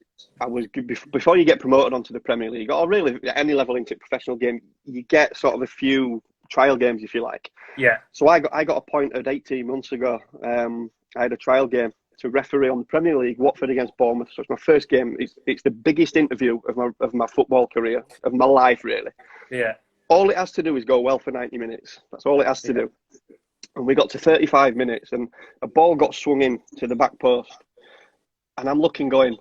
before you get promoted onto the Premier League, or really at any level into a professional game, you get sort of a few trial games, if you like. Yeah. So I got appointed 18 months ago. I had a trial game to referee on the Premier League, Watford against Bournemouth. So it's my first game. It's the biggest interview of my football career, of my life, really. Yeah. All it has to do is go well for 90 minutes. That's all it has to do. And we got to 35 minutes, and a ball got swung in to the back post. And I'm looking, going,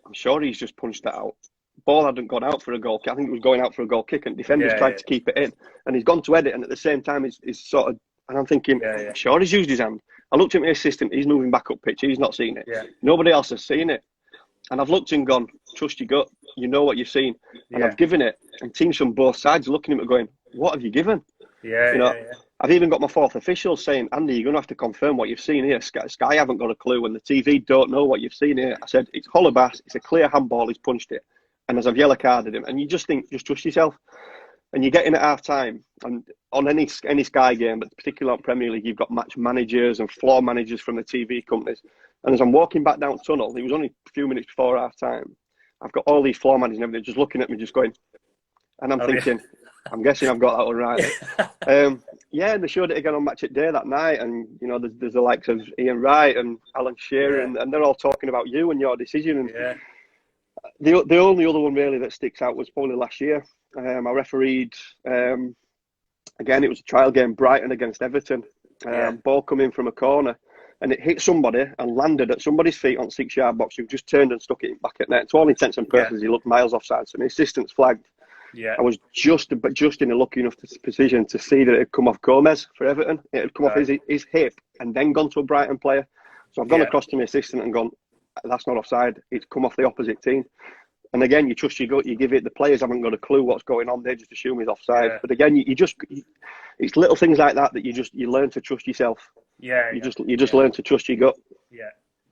I'm sure he's just punched that out. Ball hadn't gone out for a goal kick. I think it was going out for a goal kick, and defenders tried to keep it in. And he's gone to edit, and at the same time, he's sort of, and I'm thinking, I'm sure he's used his hand. I looked at my assistant, he's moving back up pitch, he's not seen it. Nobody else has seen it. And I've looked and gone, trust your gut, you know what you've seen. And I've given it, and teams from both sides are looking at me going, what have you given? I've even got my fourth official saying, Andy, you're going to have to confirm what you've seen here. Sky haven't got a clue, and the TV don't know what you've seen here. I said, it's Hollebass, it's a clear handball, he's punched it. And as I've yellow carded him, and you just think, just trust yourself. And you get in at half time, and on any Sky game, but particularly on Premier League, you've got match managers and floor managers from the TV companies. And as I'm walking back down the tunnel, it was only a few minutes before half time, I've got all these floor managers and everything just looking at me, just going, and I'm thinking, I'm guessing I've got that one right. And they showed it again on Match at Day that night, and you know, there's the likes of Ian Wright and Alan Shearer, and they're all talking about you and your decision. And the only other one really that sticks out was probably last year. I refereed, again, it was a trial game, Brighton against Everton. Ball come in from a corner, and it hit somebody and landed at somebody's feet on 6-yard box, who just turned and stuck it back at net. To all intents and purposes, he looked miles offside, so the assistant's flagged. I was just in a lucky enough position to see that it had come off Gomez for Everton. It had come off his hip and then gone to a Brighton player. So I've gone across to my assistant and gone, that's not offside. It's come off the opposite team. And again, you trust your gut. You give it. The players haven't got a clue what's going on. They just assume he's offside. But again, it's little things like that you learn to trust yourself. You just learn to trust your gut.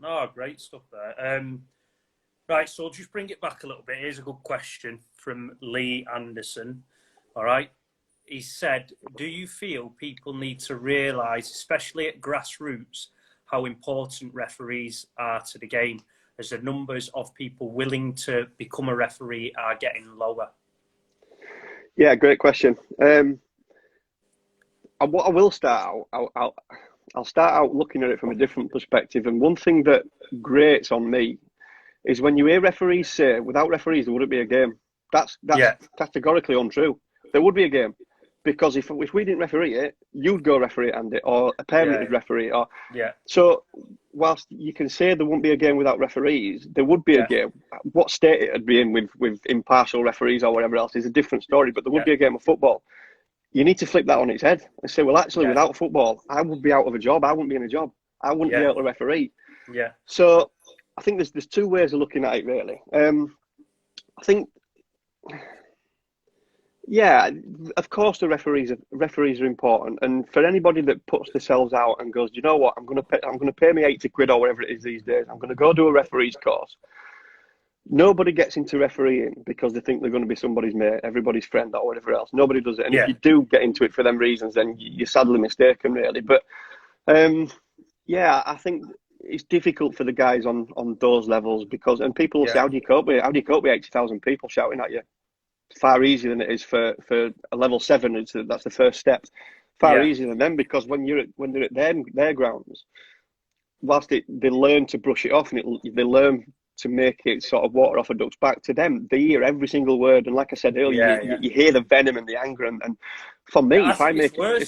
No, great stuff there. Right, so just bring it back a little bit. Here's a good question from Lee Anderson. All right. He said, do you feel people need to realise, especially at grassroots, how important referees are to the game, as the numbers of people willing to become a referee are getting lower? Yeah, great question. What I will start out, I'll start out looking at it from a different perspective. And one thing that grates on me is when you hear referees say, without referees, there wouldn't be a game. That's categorically untrue. There would be a game. Because if we didn't referee it, you'd go referee it, Andy, or a parent would referee it. So whilst you can say there wouldn't be a game without referees, there would be a game. What state it would be in with impartial referees or whatever else is a different story, but there would be a game of football. You need to flip that on its head and say, well, actually, without football, I would be out of a job. I wouldn't be in a job. I wouldn't be able to referee. So I think there's two ways of looking at it, really. I think... Yeah, of course the referees are important, and for anybody that puts themselves out and goes, you know what, I'm gonna pay me £80 or whatever it is these days. I'm gonna go do a referee's course. Nobody gets into refereeing because they think they're going to be somebody's mate, everybody's friend, or whatever else. Nobody does it, and if you do get into it for them reasons, then you're sadly mistaken, really. But I think it's difficult for the guys on those levels and people will say, how do you cope with 80,000 people shouting at you? Far easier than it is for a level 7. That's the first step. Far easier than them, because when they're at their grounds, whilst they learn to brush it off and they learn to make it sort of water off a duck's back, to them they hear every single word, and like I said earlier, you hear the venom and the anger, and for me, if I make a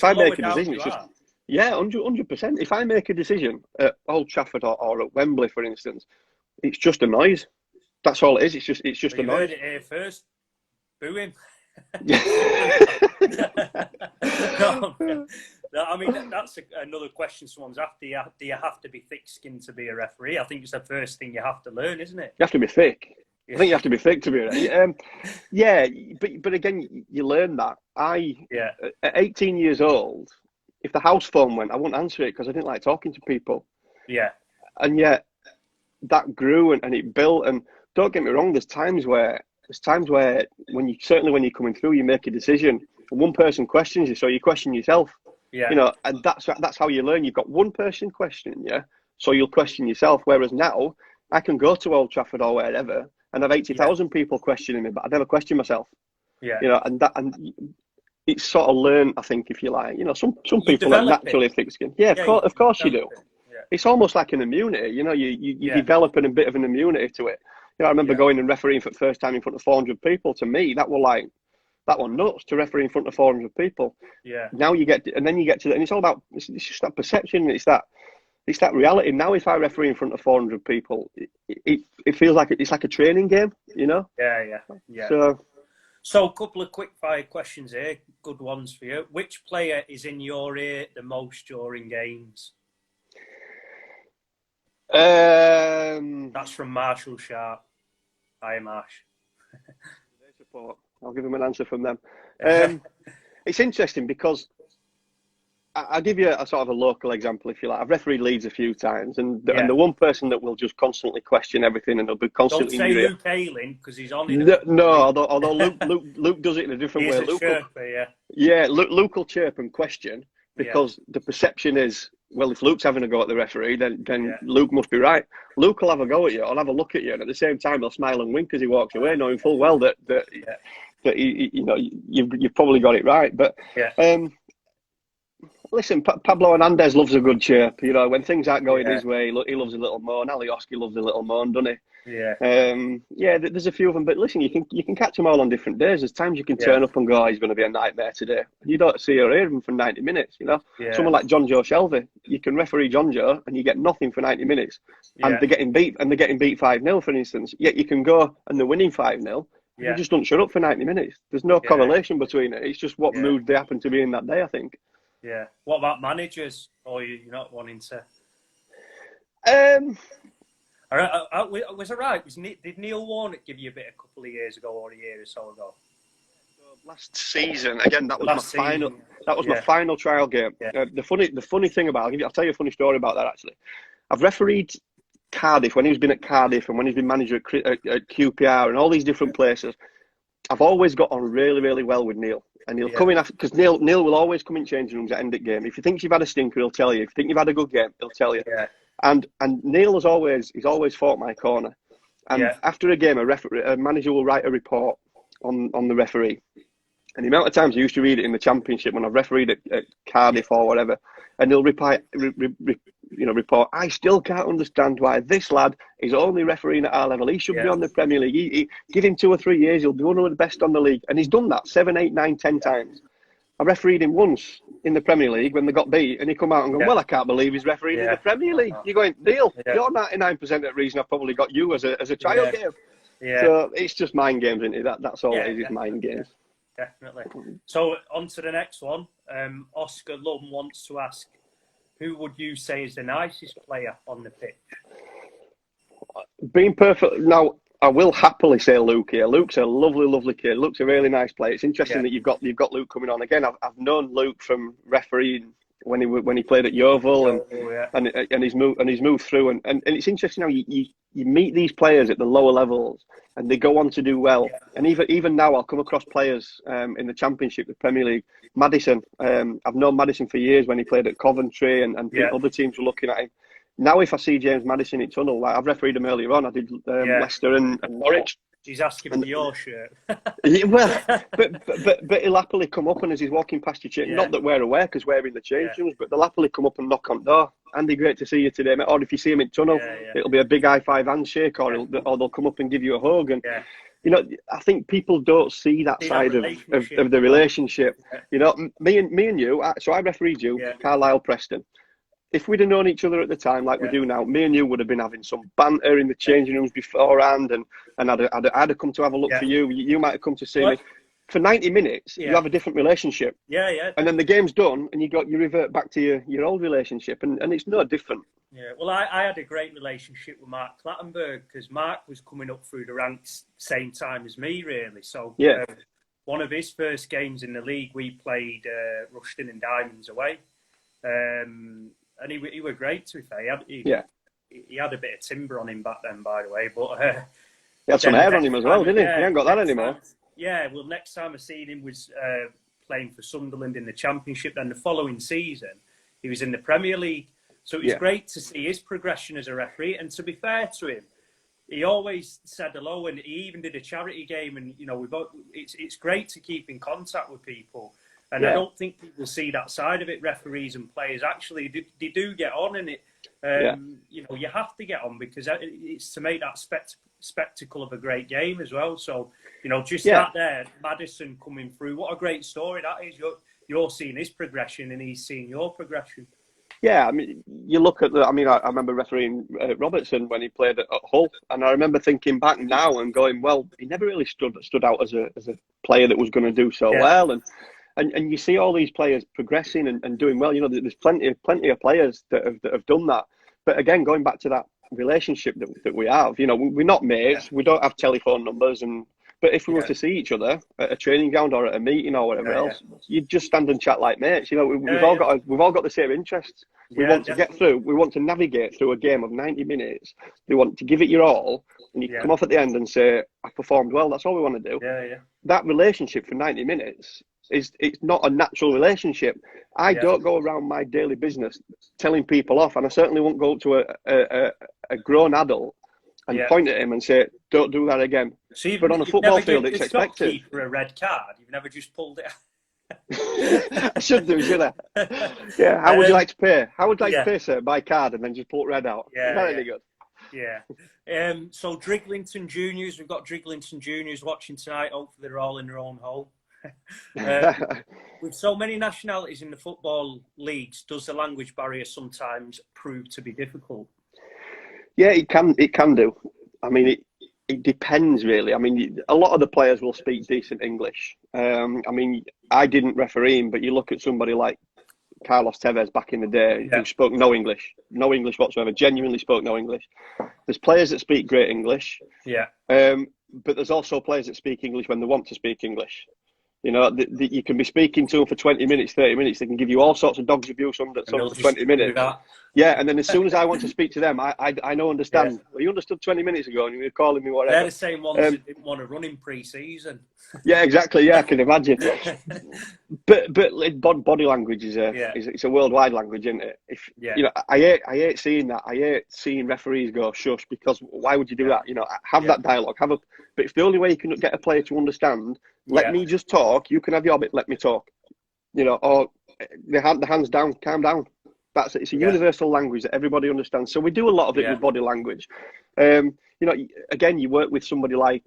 decision, it's just 100%. If I make a decision at Old Trafford or at Wembley, for instance, it's just a noise. That's all it is. It's just a noise. You heard it here first. Boo him. No, I mean, that's another question someone's asked. Do you have to be thick-skinned to be a referee? I think it's the first thing you have to learn, isn't it? You have to be thick. I think you have to be thick to be a referee. But again, you learn that. At 18 years old, if the house phone went, I wouldn't answer it because I didn't like talking to people. Yeah. And yet, that grew and it built. And don't get me wrong, there's times where when you're coming through, you make a decision and one person questions you, so you question yourself. And that's how you learn. You've got one person questioning you, so you'll question yourself. Whereas now, I can go to Old Trafford or wherever and have 80,000 people questioning me, but I never question myself. And it's sort of learned, I think, if you like. Some people are naturally thick-skinned. Of course you do. It's almost like an immunity. You develop a bit of an immunity to it. I remember going and refereeing for the first time in front of 400 people. To me, that was nuts, to referee in front of 400 people. Now you get to, and it's all about, it's just that perception. It's that reality. Now, if I referee in front of 400 people, it feels like it's like a training game, Yeah. So a couple of quick fire questions here, good ones for you. Which player is in your ear the most during games? That's from Marshall Sharp. Hi, Marsh. I'll give him an answer from them. It's interesting because I'll give you a sort of a local example, if you like. I've refereed Leeds a few times, and the one person that will just constantly question everything and they'll be constantly... Don't say Luke Ayling, because he's on it. No, although Luke does it in a different way. Luke will chirp and question because the perception is, well, if Luke's having a go at the referee, then Luke must be right. Luke will have a go at you, or have a look at you, and at the same time he'll smile and wink as he walks away, knowing full well that you've probably got it right. But listen, Pablo Hernandez loves a good chirp. When things aren't going his way, he loves a little moan. Alioski loves a little moan, doesn't he? There's a few of them, but listen, you can catch them all on different days. There's times you can turn up and go, he's going to be a nightmare today. You don't see or hear him for 90 minutes. Someone like John Joe Shelby, you can referee John Joe and you get nothing for 90 minutes, and they're getting beat 5-0, for instance. Yet you can go and they're winning 5-0. You just don't shut up for 90 minutes. There's no correlation between it. It's just what mood they happen to be in that day, I think. What about managers? Or you're not wanting to? Was it right? Did Neil Warnock give you a bit a couple of years ago or a year or so ago? Last season, again, that was my final. That was my final trial game. The funny thing about I'll tell you a funny story about that. Actually, I've refereed Cardiff when he's been at Cardiff and when he's been manager at QPR and all these different places. I've always got on really, really well with Neil. And he'll come in after, because Neil will always come in changing rooms at end of game. If he thinks you've had a stinker, he'll tell you. If you think you've had a good game, he'll tell you. Yeah. And Neil he's always fought my corner. And after a game, a manager will write a report on the referee. And the amount of times I used to read it in the Championship when I've refereed at Cardiff or whatever, and he'll report, I still can't understand why this lad is only refereeing at our level. He should be on the Premier League. He give him 2 or 3 years, he'll be one of the best on the league. And he's done that 7, 8, 9, 10 times. I refereed him once in the Premier League when they got beat, and he come out and go, well, I can't believe he's refereeing in the Premier League. You're going, Neil, you're 99% of the reason I've probably got you as a trial game. Yeah. So it's just mind games, isn't it? That's all it is, it's mind games. Definitely. So on to the next one. Oscar Lum wants to ask, who would you say is the nicest player on the pitch? Being perfect now, I will happily say Luke here. Luke's a lovely, lovely kid. Luke's a really nice player. It's interesting that you've got Luke coming on again. I've known Luke from refereeing when he played at Yeovil and he's moved through and it's interesting how you meet these players at the lower levels and they go on to do well. And even now I'll come across players in the Championship, the Premier League. Madison, I've known Madison for years when he played at Coventry and other teams were looking at him. Now if I see James Madison in Tunnel, like I've refereed him earlier on, I did Leicester and Norwich. He's asking for your shirt. but he'll happily come up and as he's walking past your change, not that we're aware because we're in the change rooms, but they'll happily come up and knock on the door. Andy, great to see you today, mate. Or if you see him in Tunnel, it'll be a big high five handshake, or they'll come up and give you a hug. And I think people don't see that side of the relationship. Me and you. So I refereed you, Carlisle Preston. If we'd have known each other at the time like we do now, me and you would have been having some banter in the changing rooms beforehand, and I'd have come to have a look for you. You might have come to see me. For 90 minutes, you have a different relationship. And then the game's done, and you revert back to your old relationship, and it's no different. Yeah, well, I had a great relationship with Mark Clattenburg because Mark was coming up through the ranks same time as me, really. So one of his first games in the league, we played Rushden and Diamonds away. And he were great, to be fair. He had a bit of timber on him back then, by the way. But he had some hair on him as well, didn't he? He ain't got that anymore. Well, next time I seen him was playing for Sunderland in the Championship. Then the following season, he was in the Premier League. So it was great to see his progression as a referee. And to be fair to him, he always said hello, and he even did a charity game. And it's great to keep in contact with people. And I don't think people see that side of it. Referees and players actually they do get on, and you have to get on because it's to make that spectacle of a great game as well. So that there, Madison coming through, what a great story that is. You're seeing his progression, and he's seeing your progression. Yeah, I mean, you look at I remember refereeing Robertson when he played at Hull, and I remember thinking back now and going, well, he never really stood out as a player that was going to do so well, and you see all these players progressing and doing well. There's plenty of players that have done that. But again, going back to that relationship that we have, we're not mates. We don't have telephone numbers, but if we were to see each other at a training ground or at a meeting or whatever else, you'd just stand and chat like mates. We've all got the same interests. We want to get through. We want to navigate through a game of 90 minutes. We want to give it your all, and you come off at the end and say, "I performed well." That's all we want to do. That relationship for 90 minutes. It's not a natural relationship. I don't go around my daily business telling people off, and I certainly won't go up to a grown adult and point at him and say, "Don't do that again." So but on a football field, it's expected. For a red card, you've never just pulled it. I should do, should I? Yeah. How would you like to pay? How would you like to pay, sir? By card and then just pull red out. Is that any good? Yeah. So Driglington Juniors, we've got Driglington Juniors watching tonight. Hopefully they're all in their own hole. With so many nationalities in the football leagues, does the language barrier sometimes prove to be difficult? Yeah, it can do. I mean, it depends really. I mean, a lot of the players will speak decent English. I mean, I didn't referee him, but you look at somebody like Carlos Tevez back in the day who spoke no English whatsoever, genuinely spoke no English. There's players that speak great English. But there's also players that speak English when they want to speak English. You know, you can be speaking to them for 20 minutes, 30 minutes. They can give you all sorts of dogs abuse on for 20 minutes. Yeah, and then as soon as I want to speak to them, I know understand. Yeah. Well, you understood 20 minutes ago and you were calling me whatever. They're the same ones that didn't want to run in pre-season. Yeah, exactly. Yeah, I can imagine. but body language is it's a worldwide language, isn't it? You know, I hate seeing that. I hate seeing referees go shush, because why would you do that? You know, have that dialogue. But if the only way you can get a player to understand, let me just talk. You can have your bit. Let me talk. You know, or the hands down, calm down. That's it. It's a universal language that everybody understands. So we do a lot of it with body language. You know, again, you work with somebody like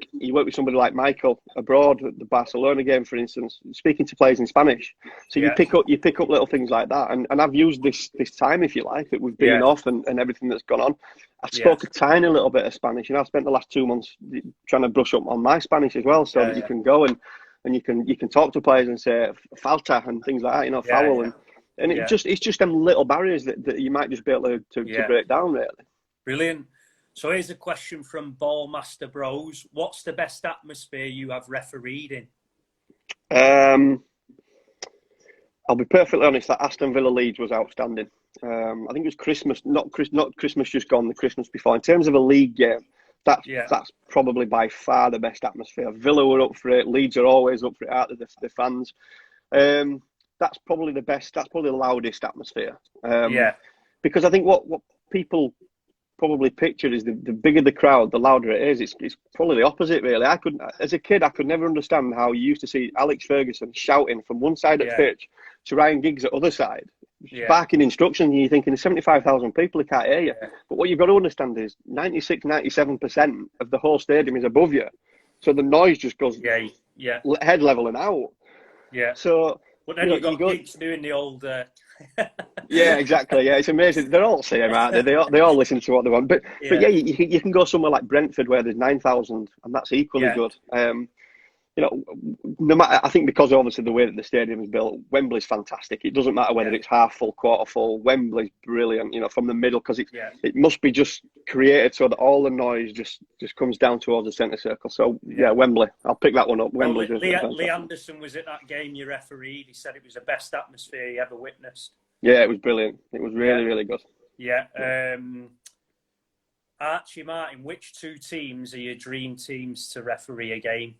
Michael abroad at the Barcelona game, for instance, speaking to players in Spanish. So you pick up little things like that. And I've used this time, if you like, that we've been off and everything that's gone on. I spoke a tiny little bit of Spanish, and I've spent the last 2 months trying to brush up on my Spanish as well, so that you can go and you can talk to players and say falta and things like that, you know, foul and it's just them little barriers that you might just be able to break down, really. Brilliant. So here's a question from Ballmaster Bros. What's the best atmosphere you have refereed in? I'll be perfectly honest, that Aston Villa Leeds was outstanding. I think it was Christmas, not Christmas just gone, the Christmas before. In terms of a league game, that's probably by far the best atmosphere. Villa were up for it. Leeds are always up for it, aren't they, the fans? That's probably the best. That's probably the loudest atmosphere. Because I think what people probably picture is the bigger the crowd, the louder it is. It's probably the opposite, really. As a kid, I could never understand how you used to see Alex Ferguson shouting from one side of the pitch to Ryan Giggs at the other side, barking instructions, and you're thinking, there's 75,000 people who can't hear you. But what you've got to understand is 96-97% of the whole stadium is above you. So the noise just goes head level and out. Yeah. So, but then you've got Giggs doing the old... Yeah, exactly. Yeah, it's amazing. They're all the same, aren't they? They all listen to what they want. But you can go somewhere like Brentford where there's 9,000, and that's equally good. You know, no matter, I think because obviously the way that the stadium is built, Wembley's fantastic. It doesn't matter whether it's half full, quarter full. Wembley's brilliant. You know, from the middle, because it must be just created so that all the noise just comes down towards the centre circle. So Wembley. I'll pick that one up. Wembley. Lee Anderson was at that game you refereed. He said it was the best atmosphere he ever witnessed. Yeah, it was brilliant. It was really, really good. Yeah. Archie Martin, which two teams are your dream teams to referee a game?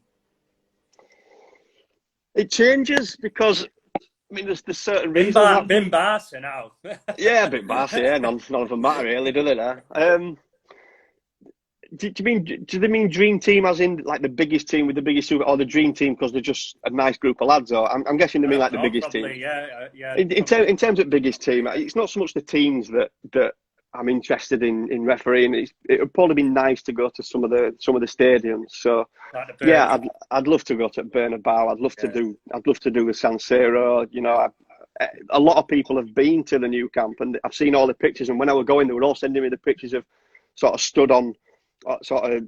It changes because, I mean, there's certain reasons. Bin Barca now. Yeah, Bin Barca, yeah. None of them matter, really, do they? Do they mean dream team as in like the biggest team with the biggest super, or the dream team because they're just a nice group of lads? Or I'm guessing they mean like the biggest team. Yeah. In terms of biggest team, it's not so much the teams that I'm interested in refereeing. It would probably be nice to go to some of the stadiums. So like I'd love to go to Bernabeu. I'd love to do the San Siro. You know, a lot of people have been to the new camp, and I've seen all the pictures. And when I was going, they were all sending me the pictures of sort of stood on sort of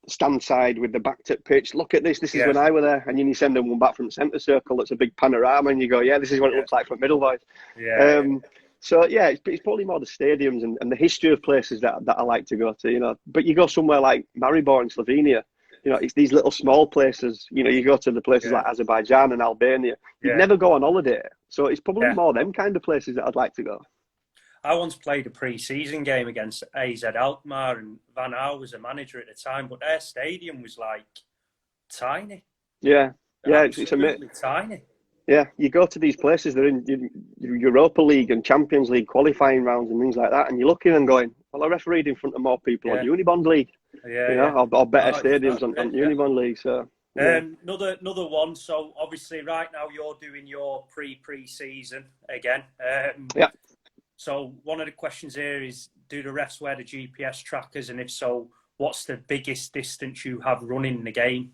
stand side with the back to pitch. Look at this. This is when I were there. And then you send them one back from the centre circle. That's a big panorama, and you go, this is what it looks like from Middlesbrough. So it's probably more the stadiums and the history of places that I like to go to, you know. But you go somewhere like Maribor in Slovenia, you know, it's these little small places. You know, you go to the places like Azerbaijan and Albania. You'd never go on holiday. So it's probably more them kind of places that I'd like to go. I once played a pre-season game against AZ Alkmaar, and Van Gaal was a manager at the time, but their stadium was like tiny. It's amazing. Tiny. Yeah, you go to these places, they're in Europa League and Champions League qualifying rounds and things like that, and you're looking and going, well, I refereed in front of more people on Unibond League, or better stadiums on Unibond League. So another one. So obviously, right now you're doing your pre-season again. So one of the questions here is: do the refs wear the GPS trackers, and if so, what's the biggest distance you have running the game?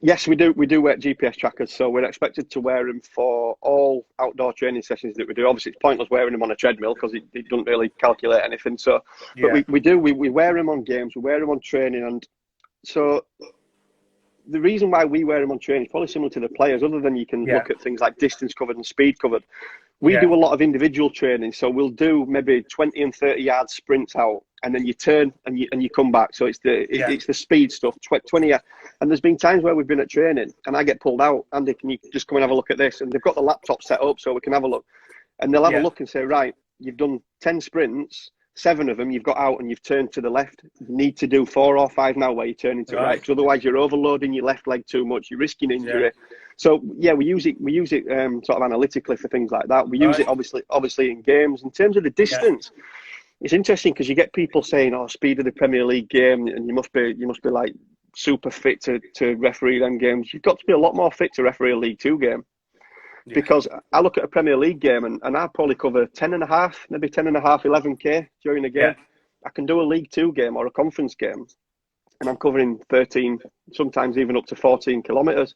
Yes, we do. We do wear GPS trackers, so we're expected to wear them for all outdoor training sessions that we do. Obviously, it's pointless wearing them on a treadmill because it doesn't really calculate anything. So, but we wear them on games, we wear them on training, and so the reason why we wear them on training is probably similar to the players. Other than you can look at things like distance covered and speed covered, We do a lot of individual training, so we'll do maybe 20 and 30 yard sprints out, and then you turn and you come back. So it's the speed stuff, 20 yards. And there's been times where we've been at training and I get pulled out. Andy, can you just come and have a look at this? And they've got the laptop set up so we can have a look. And they'll have a look and say, right, you've done 10 sprints, 7 of them you've got out and you've turned to the left. You need to do 4 or 5 now where you turn into right, because otherwise you're overloading your left leg too much. You're risking injury. Yeah. So yeah, we use it sort of analytically for things like that. We use it obviously in games. In terms of the distance, it's interesting because you get people saying, "Oh, speed of the Premier League game, and you must be like super fit to referee them games." You've got to be a lot more fit to referee a League Two game. Yeah. Because I look at a Premier League game and I probably cover 10.5, maybe 10.5, 11K during a game. Yeah. I can do a League Two game or a conference game, and I'm covering 13, sometimes even up to 14 kilometres.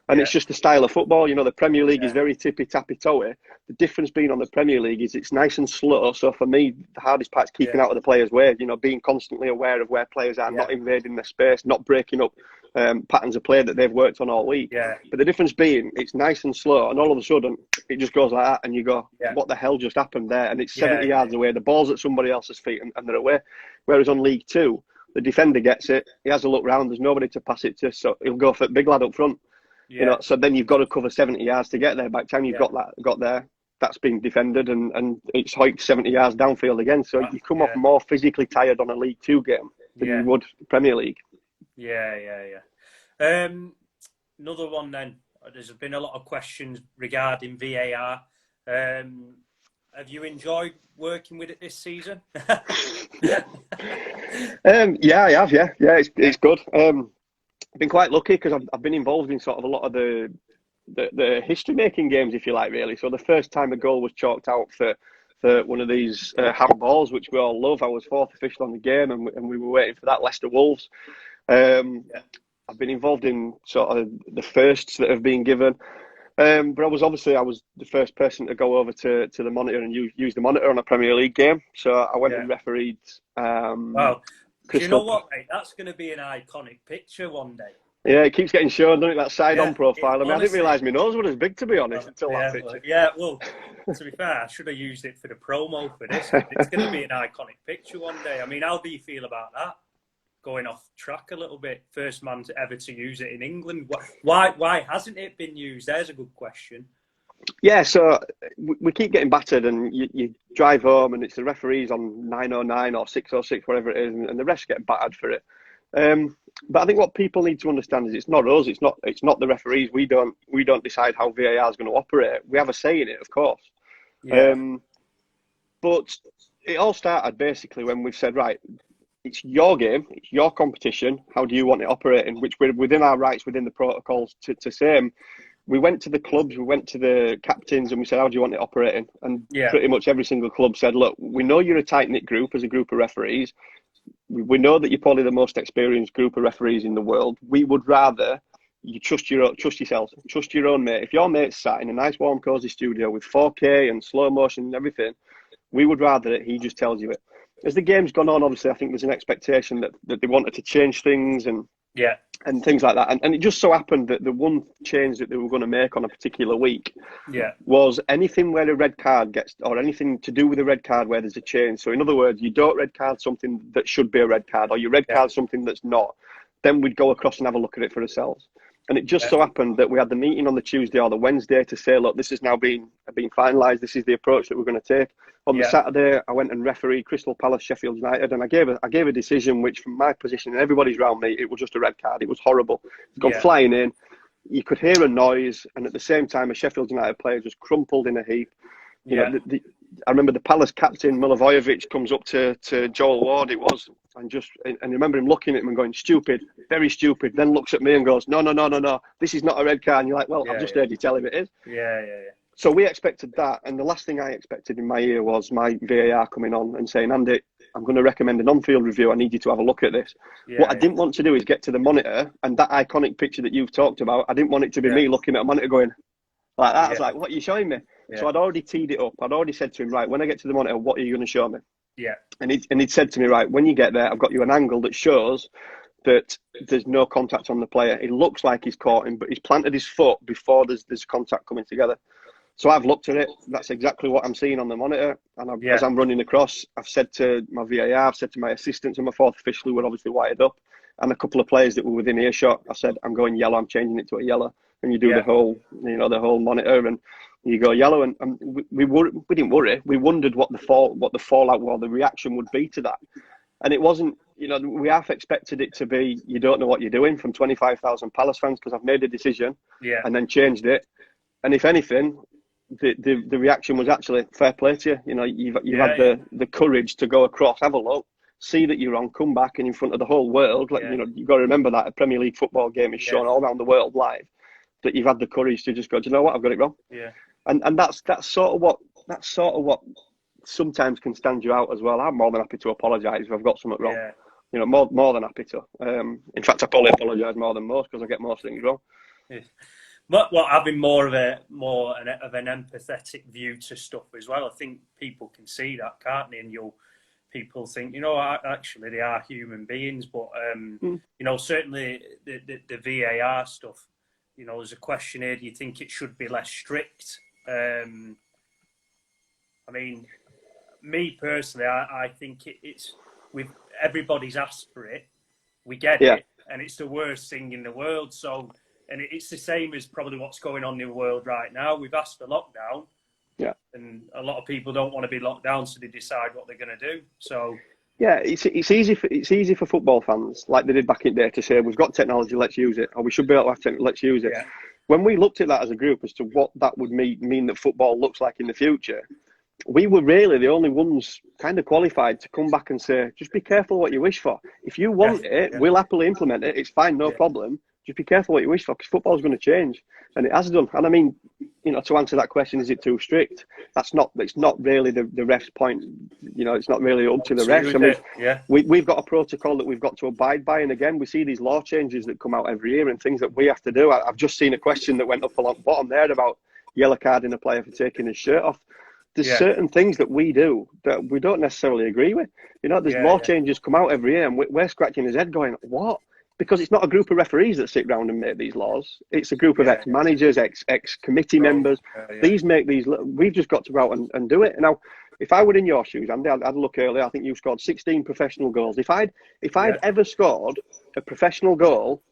And it's just the style of football. You know, the Premier League is very tippy-tappy-toey. The difference being on the Premier League is it's nice and slow. So for me, the hardest part is keeping out of the players' way. You know, being constantly aware of where players are, not invading their space, not breaking up patterns of play that they've worked on all week. Yeah. But the difference being it's nice and slow, and all of a sudden it just goes like that, and you go, what the hell just happened there? And it's 70 yards away. The ball's at somebody else's feet, and they're away. Whereas on League Two, the defender gets it. He has a look round. There's nobody to pass it to, so he'll go for big lad up front. Yeah. You know, so then you've got to cover 70 yards to get there. By the time you've got there, that's been defended, and it's hiked 70 yards downfield again. So you come off more physically tired on a League Two game than you would Premier League. Another one then. There's been a lot of questions regarding VAR. Have you enjoyed working with it this season? Yeah, I have. Yeah, it's good. I've been quite lucky because I've been involved in sort of a lot of the history-making games, if you like, really. So the first time a goal was chalked out for one of these handballs, which we all love, I was 4th official on the game, and we were waiting for that Leicester Wolves. I've been involved in sort of the firsts that have been given. But I was the first person to go over to the monitor and use the monitor on a Premier League game. So I went and refereed. Wow. Do you know what, mate? That's going to be an iconic picture one day. Yeah, it keeps getting shown, doesn't it? That side-on profile. I didn't realise my nose was as big, to be honest, until that picture. Well, to be fair, I should have used it for the promo for this. It's going to be an iconic picture one day. I mean, how do you feel about that? Going off track a little bit. First man ever to use it in England. Why hasn't it been used? There's a good question. Yeah, so we keep getting battered, and you drive home, and it's the referees on 909 or 606, whatever it is, and the refs get battered for it. But I think what people need to understand is it's not us. It's not the referees. We don't decide how VAR is going to operate. We have a say in it, of course. Yeah. But it all started basically when we've said, right, it's your game, it's your competition. How do you want it operating? Which we're within our rights, within the protocols to say. We went to the clubs, we went to the captains, and we said, how do you want it operating? And pretty much every single club said, look, we know you're a tight-knit group as a group of referees. We know that you're probably the most experienced group of referees in the world. We would rather you trust yourselves, trust your own mate. If your mate's sat in a nice, warm, cosy studio with 4K and slow motion and everything, we would rather that he just tells you it. As the game's gone on, obviously, I think there's an expectation that they wanted to change things and things like that. And it just so happened that the one change that they were going to make on a particular week was anything where a red card gets, or anything to do with a red card where there's a change. So in other words, you don't red card something that should be a red card, or you red card something that's not, then we'd go across and have a look at it for ourselves. And it just so happened that we had the meeting on the Tuesday or the Wednesday to say, look, this has now been finalised. This is the approach that we're going to take. On the Saturday, I went and refereed Crystal Palace, Sheffield United, and I gave a decision which, from my position and everybody's around me, it was just a red card. It was horrible. It's gone flying in. You could hear a noise, and at the same time, a Sheffield United player just crumpled in a heap. You know, I remember the Palace captain, Milivojevic, comes up to Joel Ward, and I remember him looking at him and going, stupid, very stupid, then looks at me and goes, no, this is not a red card. And you're like, well, I've just heard you tell him it is. Yeah. So we expected that, and the last thing I expected in my ear was my VAR coming on and saying, Andy, I'm going to recommend an on-field review. I need you to have a look at this. What I didn't want to do is get to the monitor, and that iconic picture that you've talked about, I didn't want it to be me looking at a monitor going like that. I was like, what are you showing me? So I'd already teed it up. I'd already said to him, right, when I get to the monitor, what are you going to show me? And he'd said to me, right, when you get there, I've got you an angle that shows that there's no contact on the player. It looks like he's caught him, but he's planted his foot before there's contact coming together. So I've looked at it. That's exactly what I'm seeing on the monitor. And as I'm running across, I've said to my VAR, I've said to my assistants and my fourth official, who were obviously wired up, and a couple of players that were within earshot, I said, I'm going yellow. I'm changing it to a yellow. And you do the whole, the whole monitor, and you go yellow. And we didn't worry. We wondered what the fallout, or the reaction would be to that. And it wasn't, we half expected it to be, you don't know what you're doing, from 25,000 Palace fans, because I've made a decision and then changed it. And if anything, the reaction was actually fair play to you. You've had the courage to go across, have a look, see that you're wrong, come back, and in front of the whole world. You've got to remember that a Premier League football game is shown all around the world live. That you've had the courage to just go, do you know what, I've got it wrong. Yeah. And that's sort of what sometimes can stand you out as well. I'm more than happy to apologise if I've got something wrong. Yeah. More than happy to. In fact, I probably apologise more than most, because I get most things wrong. Yeah. Well, having more of an empathetic view to stuff as well. I think people can see that, can't they? And people think, actually they are human beings. But certainly the VAR stuff. There's a question here: do you think it should be less strict? I mean, me personally, I think it's with everybody's asked for it. We get it, and it's the worst thing in the world. So. And it's the same as probably what's going on in the world right now. We've asked for lockdown, and a lot of people don't want to be locked down, so they decide what they're going to do. So it's easy for football fans, like they did back in the day, to say we've got technology, let's use it, or we should be able to have technology, let's use it. Yeah. When we looked at that as a group as to what that would mean that football looks like in the future, we were really the only ones kind of qualified to come back and say, just be careful what you wish for. If you want it, we'll happily implement it. It's fine, no problem. Just be careful what you wish for, because football's going to change, and it has done. And I mean, to answer that question, is it too strict? It's not really the ref's point. It's not really up to the refs. I mean, we've got a protocol that we've got to abide by, and again, we see these law changes that come out every year and things that we have to do. I've just seen a question that went up along the bottom there about yellow carding a player for taking his shirt off. There's certain things that we do that we don't necessarily agree with. There's law changes come out every year, and we're scratching his head going, what? Because it's not a group of referees that sit round and make these laws. It's a group of ex-managers, ex-committee members. These make these. We've just got to go out and do it. Now, if I were in your shoes, Andy, I'd look earlier. I think you scored 16 professional goals. If I'd ever scored a professional goal,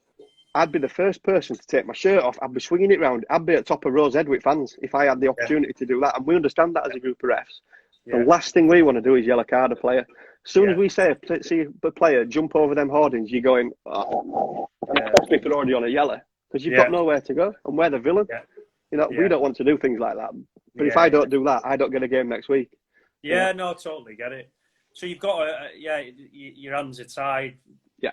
I'd be the first person to take my shirt off. I'd be swinging it round. I'd be at top of Rose Head with fans if I had the opportunity to do that. And we understand that as a group of refs. The last thing we want to do is yellow card a player. As soon as we see a player jump over them hoardings, you're going, especially if they're already on a yellow, because you've got nowhere to go, and we're the villain. We don't want to do things like that. But if I don't do that, I don't get a game next week. Yeah, no, totally get it. So you've got your hands are tied. Yeah,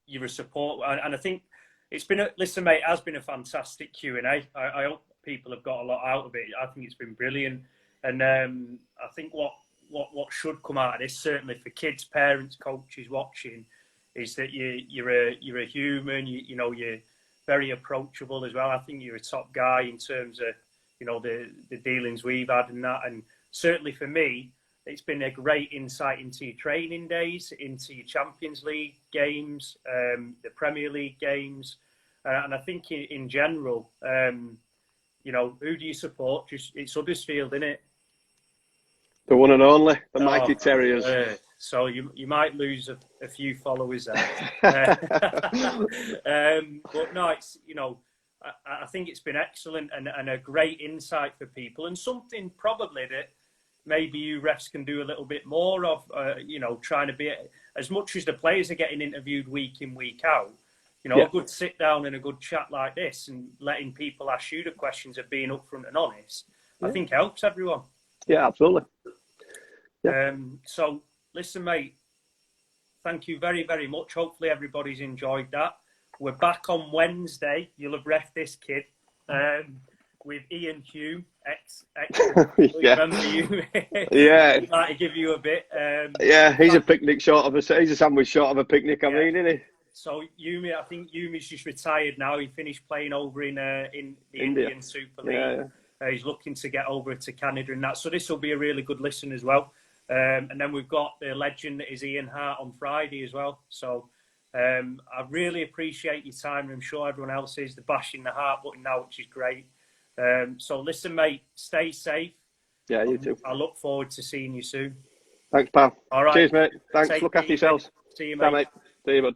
you're a support, and I think it's been listen, mate. It has been a fantastic Q&A. I hope people have got a lot out of it. I think it's been brilliant, and I think what should come out of this, certainly for kids, parents, coaches watching, is that you're a human. You're very approachable as well. I think you're a top guy in terms of the dealings we've had and that. And certainly for me, it's been a great insight into your training days, into your Champions League games, the Premier League games, and I think in general, who do you support? It's Huddersfield, isn't it? The one and only, the Mighty Terriers. So you might lose a few followers there. But no, it's, I think it's been excellent and a great insight for people, and something probably that maybe you refs can do a little bit more of, trying to be, as much as the players are getting interviewed week in, week out, a good sit down and a good chat like this and letting people ask you the questions of being upfront and honest, I think helps everyone. Yeah, absolutely. Yeah. So listen, mate, thank you very, very much. Hopefully everybody's enjoyed that. We're back on Wednesday. You'll have ref this kid with Ian Hume, ex remember you? Yeah. He'd like to give you a bit. He's a picnic short of he's a sandwich short of a picnic, I mean, isn't he? So Yumi, I think Yumi's just retired now. He finished playing over in the Indian Super League. He's looking to get over to Canada and that. So this will be a really good listen as well. And then we've got the legend that is Ian Hart on Friday as well. So I really appreciate your time, and I'm sure everyone else is. The bashing the heart button now, which is great. So listen, mate, stay safe. Yeah, you too. I look forward to seeing you soon. Thanks, pal. All right. Cheers, mate. Thanks. Take Look it after easy. yourselves. See you, Bye, mate. mate. See you, bud.